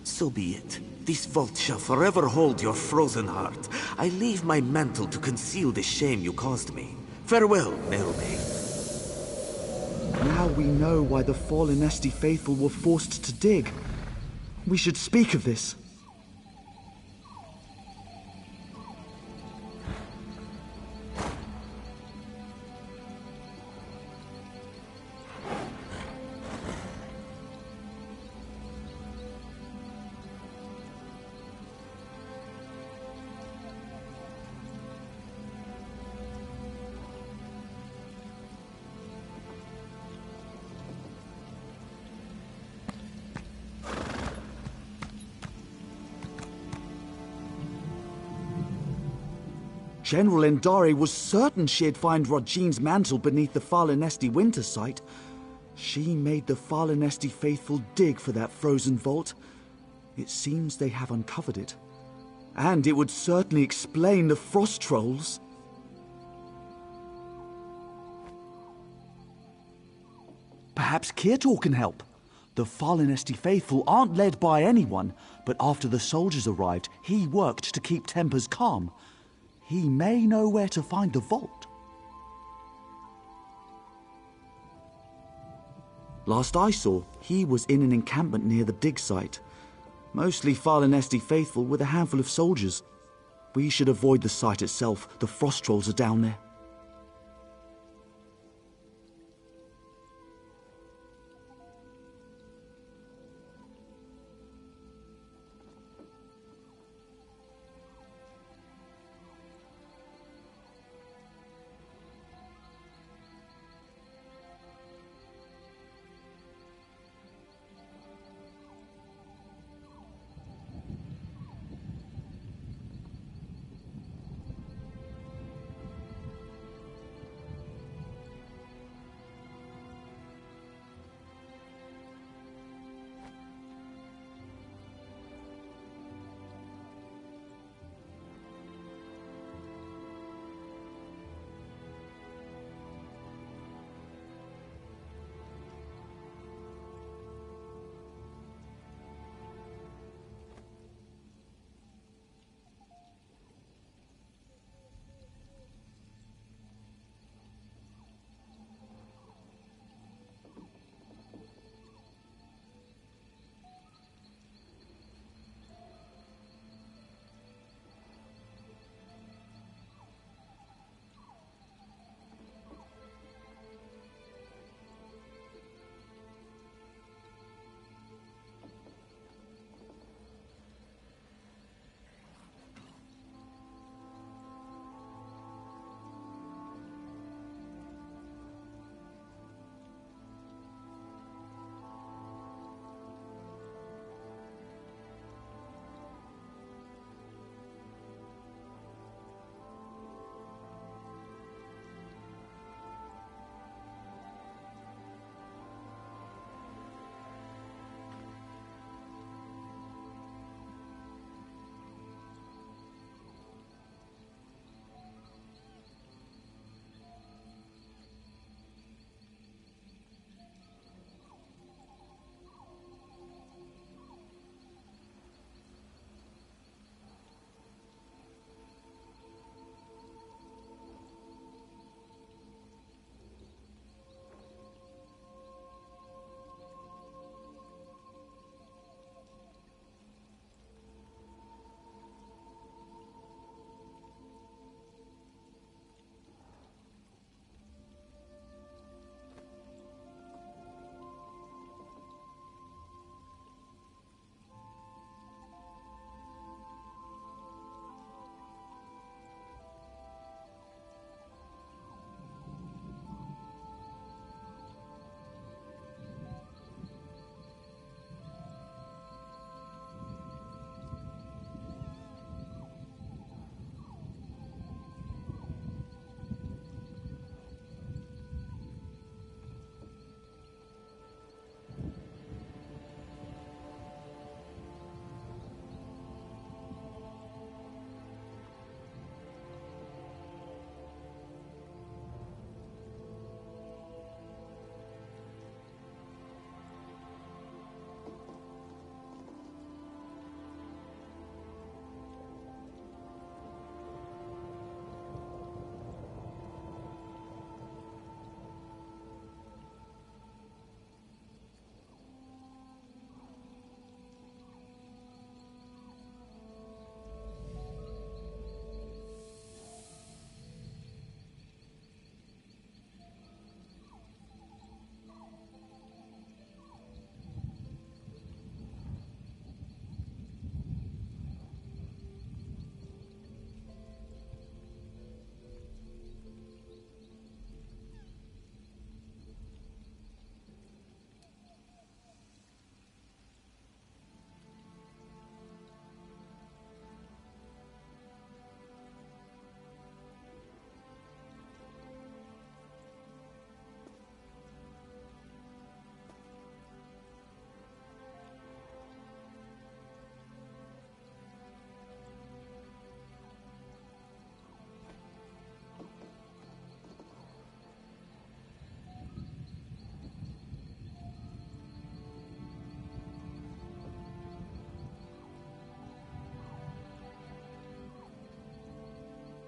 So be it. This vault shall forever hold your frozen heart. I leave my mantle to conceal the shame you caused me. Farewell, Nerume. Now we know why the fallen Esti faithful were forced to dig. We should speak of this. General Endare was certain she'd find Rajin's mantle beneath the Falinesti winter site. She made the Falinesti faithful dig for that frozen vault. It seems they have uncovered it. And it would certainly explain the frost trolls. Perhaps Kirtor can help. The Falinesti faithful aren't led by anyone, but after the soldiers arrived, he worked to keep tempers calm. He may know where to find the vault. Last I saw, he was in an encampment near the dig site. Mostly Falinesti faithful with a handful of soldiers. We should avoid the site itself. The frost trolls are down there.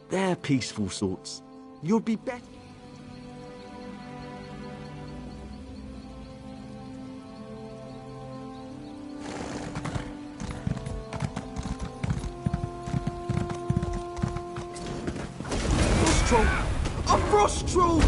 They're peaceful sorts. You'll be better. Frost troll! A frost troll!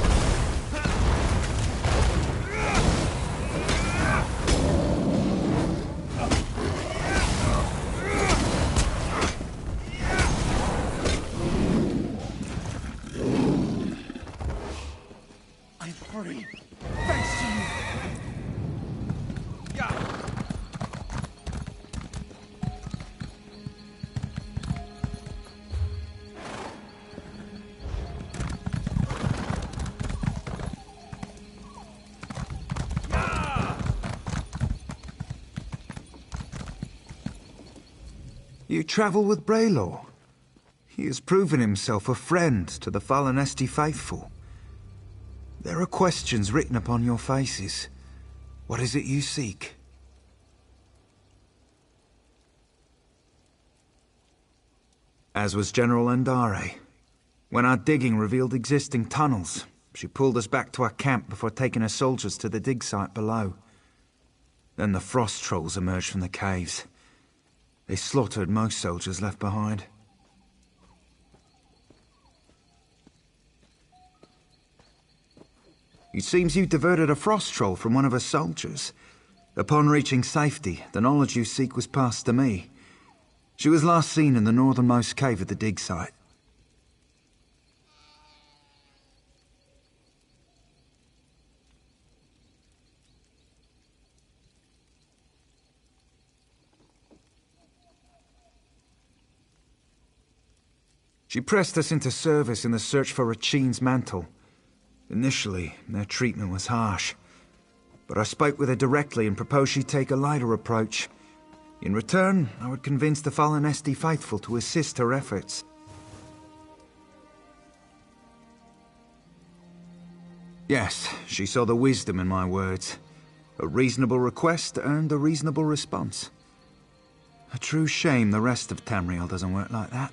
Free. Thanks to you. You travel with Braylor. He has proven himself a friend to the fallen Esti faithful. There are questions written upon your faces. What is it you seek? As was General Andare. When our digging revealed existing tunnels, she pulled us back to our camp before taking her soldiers to the dig site below. Then the frost trolls emerged from the caves. They slaughtered most soldiers left behind. It seems you diverted a frost troll from one of her soldiers. Upon reaching safety, the knowledge you seek was passed to me. She was last seen in the northernmost cave of the dig site. She pressed us into service in the search for Rachin's mantle. Initially, their treatment was harsh. But I spoke with her directly and proposed she take a lighter approach. In return, I would convince the fallen Esti faithful to assist her efforts. Yes, she saw the wisdom in my words. A reasonable request earned a reasonable response. A true shame the rest of Tamriel doesn't work like that.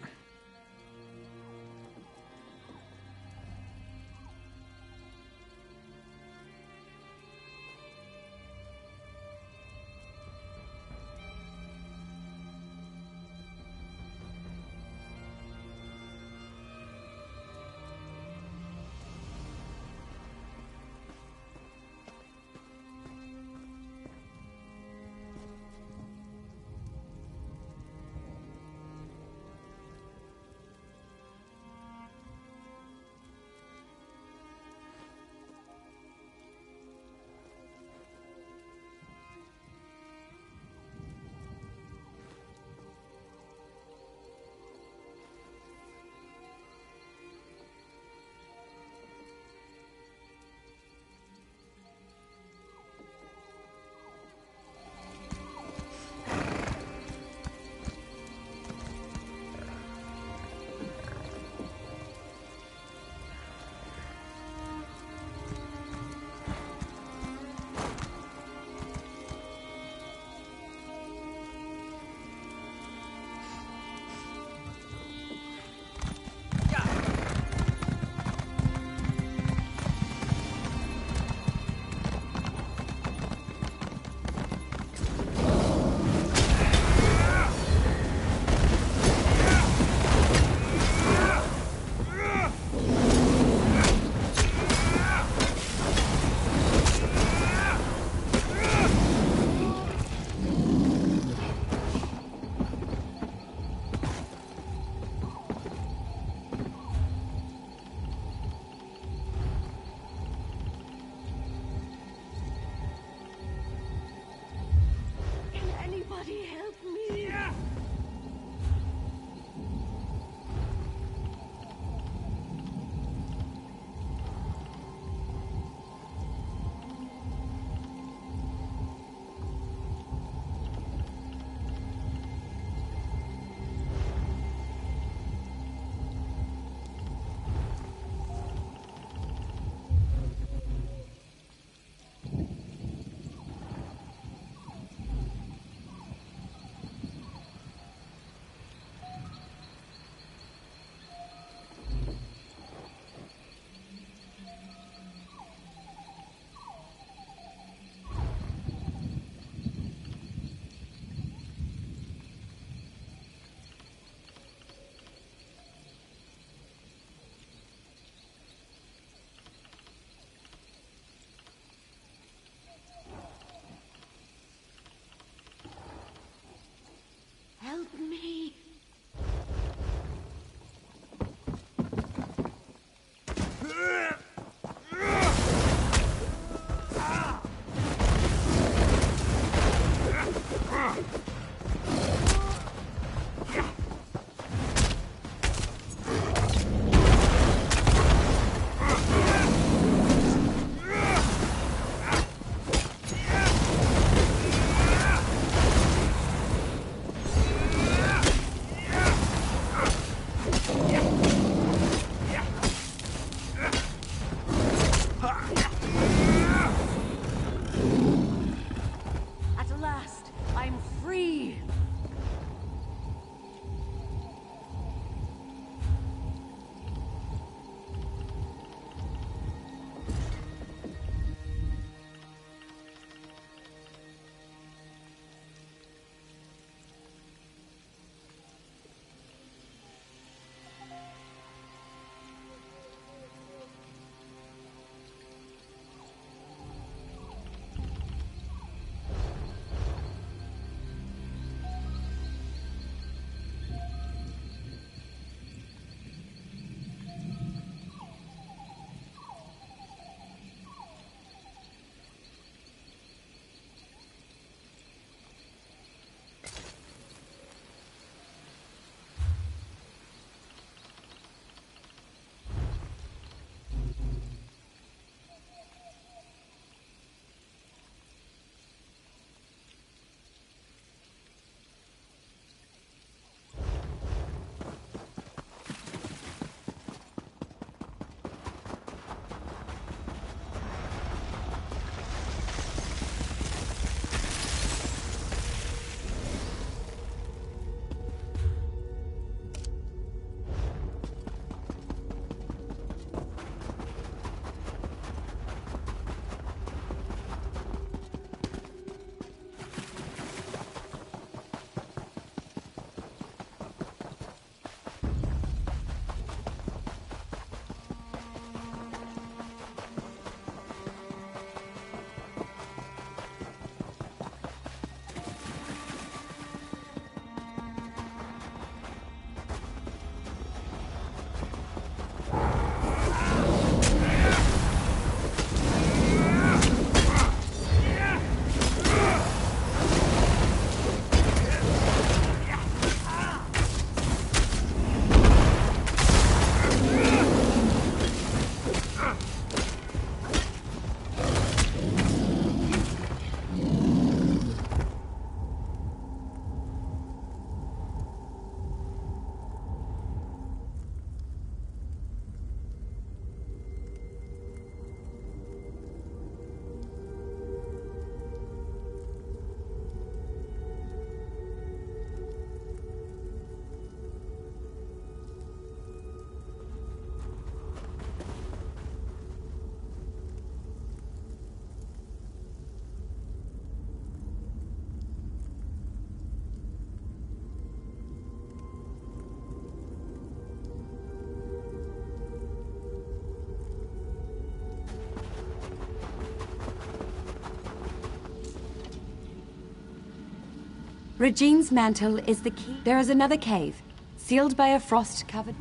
Regine's mantle is the key. There is another cave, sealed by a frost-covered...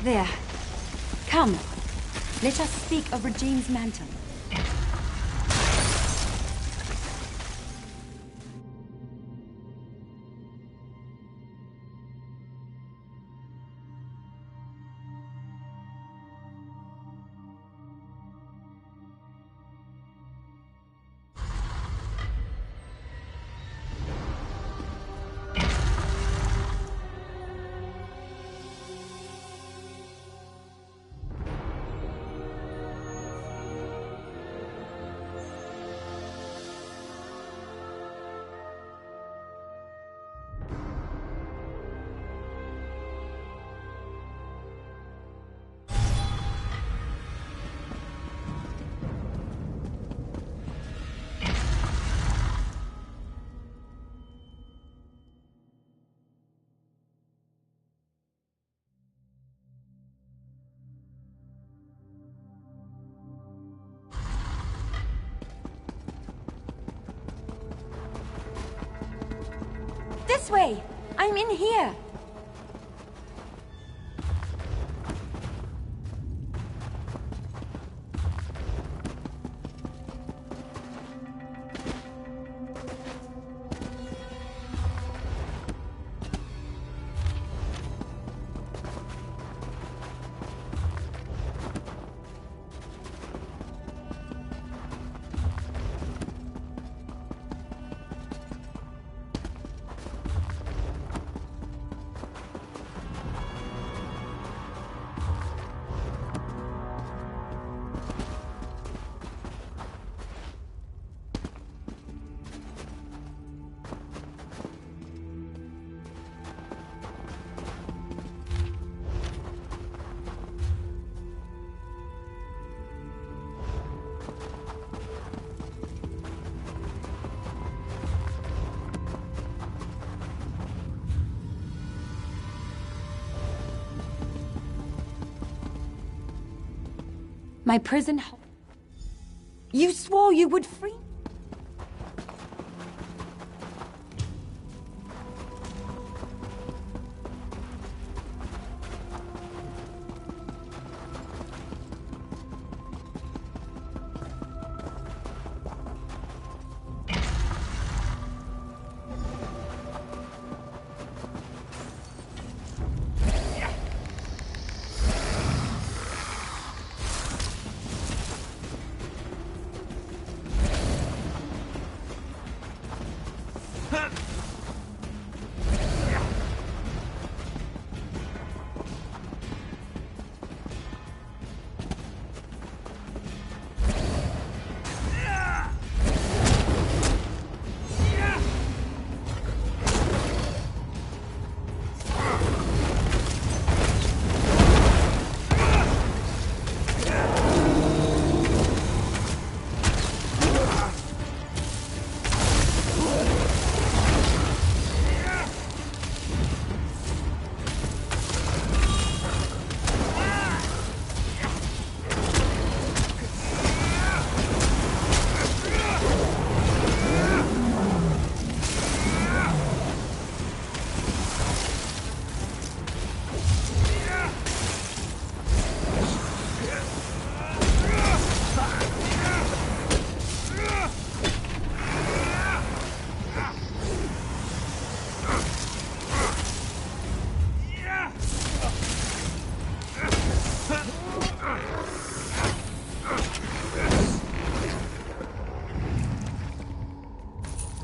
There. Come. Let us speak of Regine's mantle. This way! I'm in here! My prison... You swore you would free...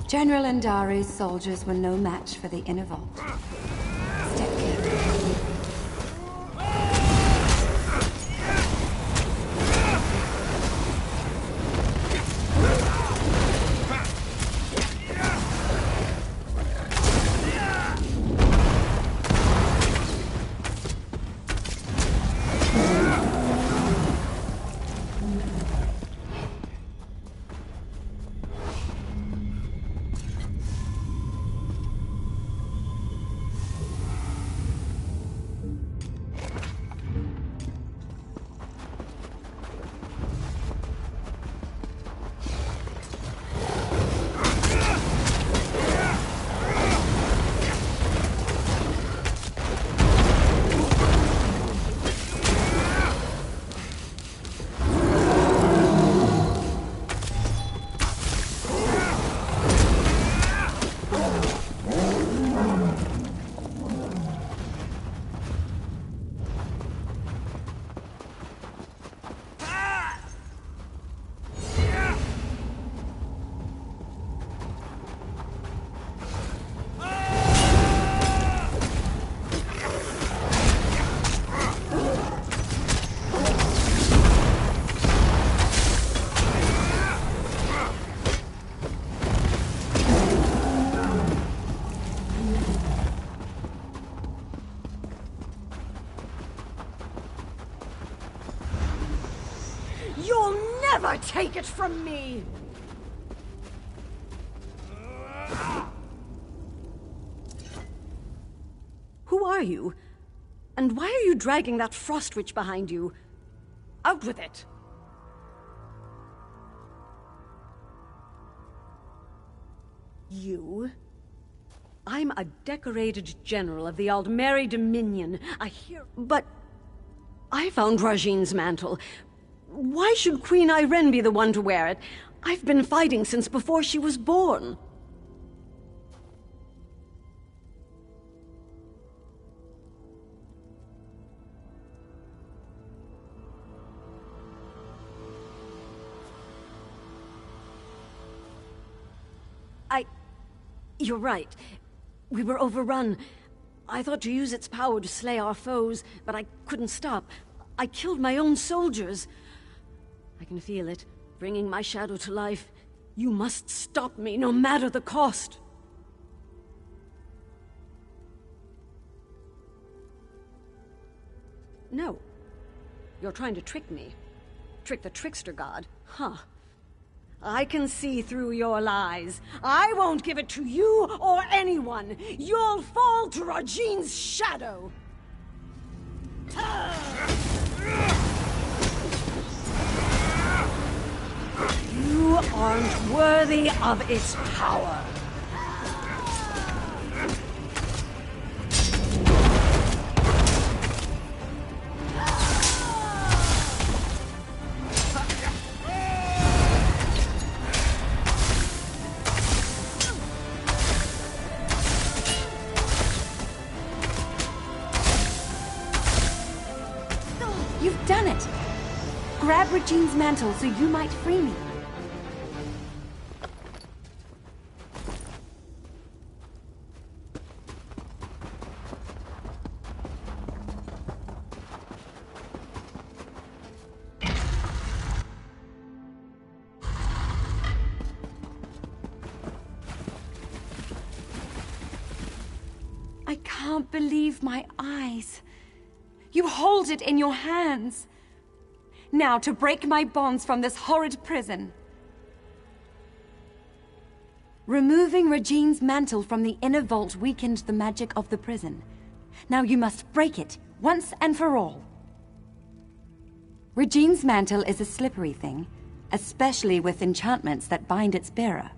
General Andari's soldiers were no match for the inner vault. Step carefully. take it from me! Who are you? And why are you dragging that frost witch behind you? Out with it! You? I'm a decorated general of the Aldmeri Dominion. I hear... But... I found Rajine's mantle. Why should Queen Irene be the one to wear it? I've been fighting since before she was born. You're right. We were overrun. I thought to use its power to slay our foes, but I couldn't stop. I killed my own soldiers. I can feel it, bringing my shadow to life. You must stop me, no matter the cost. No. You're trying to trick me. Trick the trickster god. Huh. I can see through your lies. I won't give it to you or anyone. You'll fall to Rajine's shadow. You aren't worthy of its power. You've done it! Grab Rajine's mantle so you might free me. I can't believe my eyes. You hold it in your hands. Now to break my bonds from this horrid prison. Removing Rajine's mantle from the inner vault weakened the magic of the prison. Now you must break it, once and for all. Rajine's mantle is a slippery thing, especially with enchantments that bind its bearer.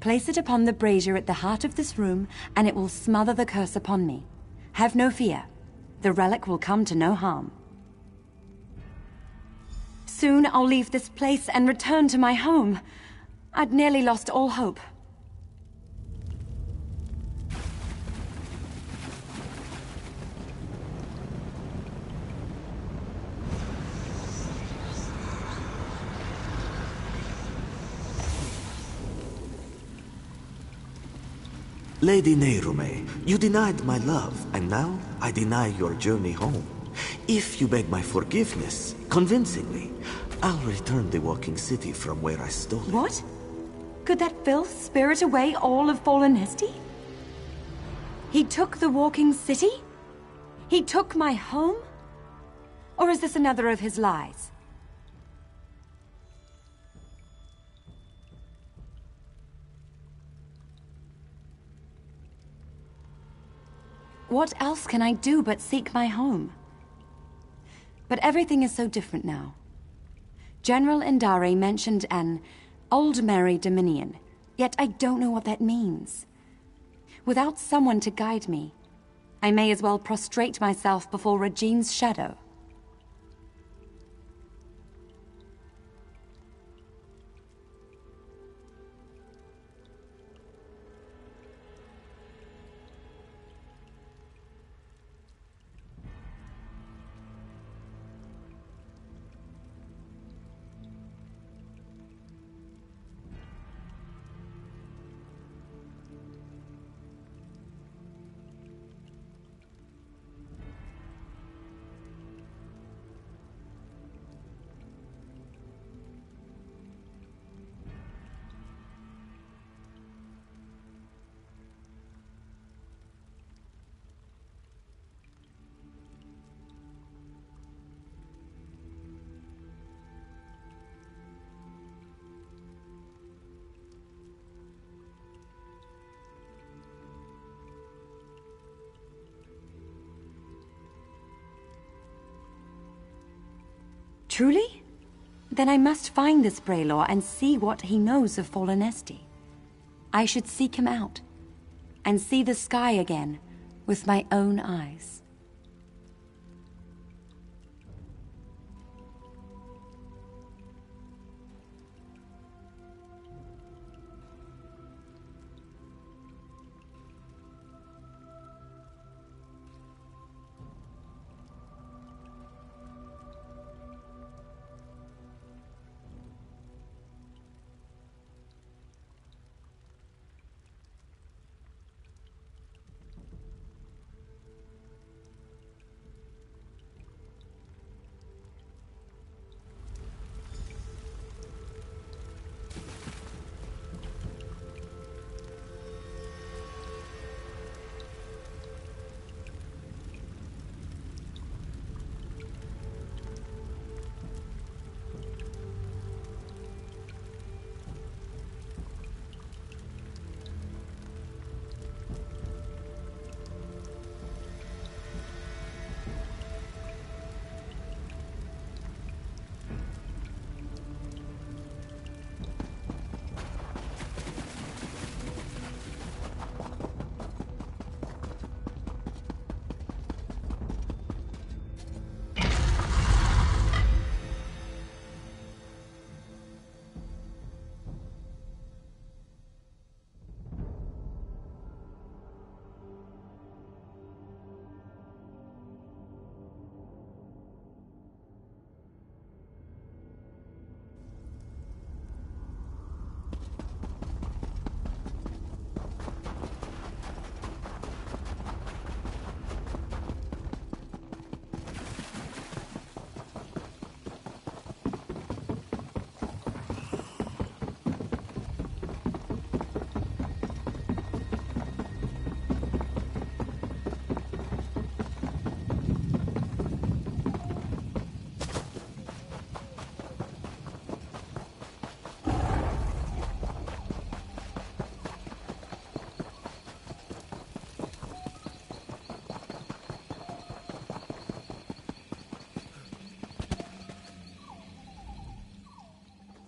Place it upon the brazier at the heart of this room, and it will smother the curse upon me. Have no fear. The relic will come to no harm. Soon I'll leave this place and return to my home. I'd nearly lost all hope. Lady Nehrume, you denied my love, and now I deny your journey home. If you beg my forgiveness, convincingly, I'll return the walking city from where I stole it. What? Could that filth spirit away all of Fallen Hesti? He took the walking city? He took my home? Or is this another of his lies? What else can I do but seek my home? But everything is so different now. General Indare mentioned an Aldmeri Dominion, yet I don't know what that means. Without someone to guide me, I may as well prostrate myself before Rajine's shadow. Truly? Then I must find this Braylor and see what he knows of Fallen Esti. I should seek him out, and see the sky again with my own eyes.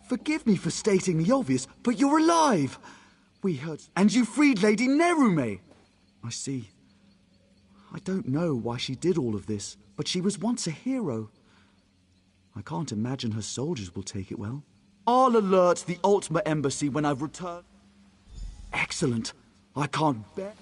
Forgive me for stating the obvious, but you're alive! We heard... And you freed Lady Nerume! I see. I don't know why she did all of this, but she was once a hero. I can't imagine her soldiers will take it well. I'll alert the Ultima Embassy when I've returned. Excellent. I can't bear...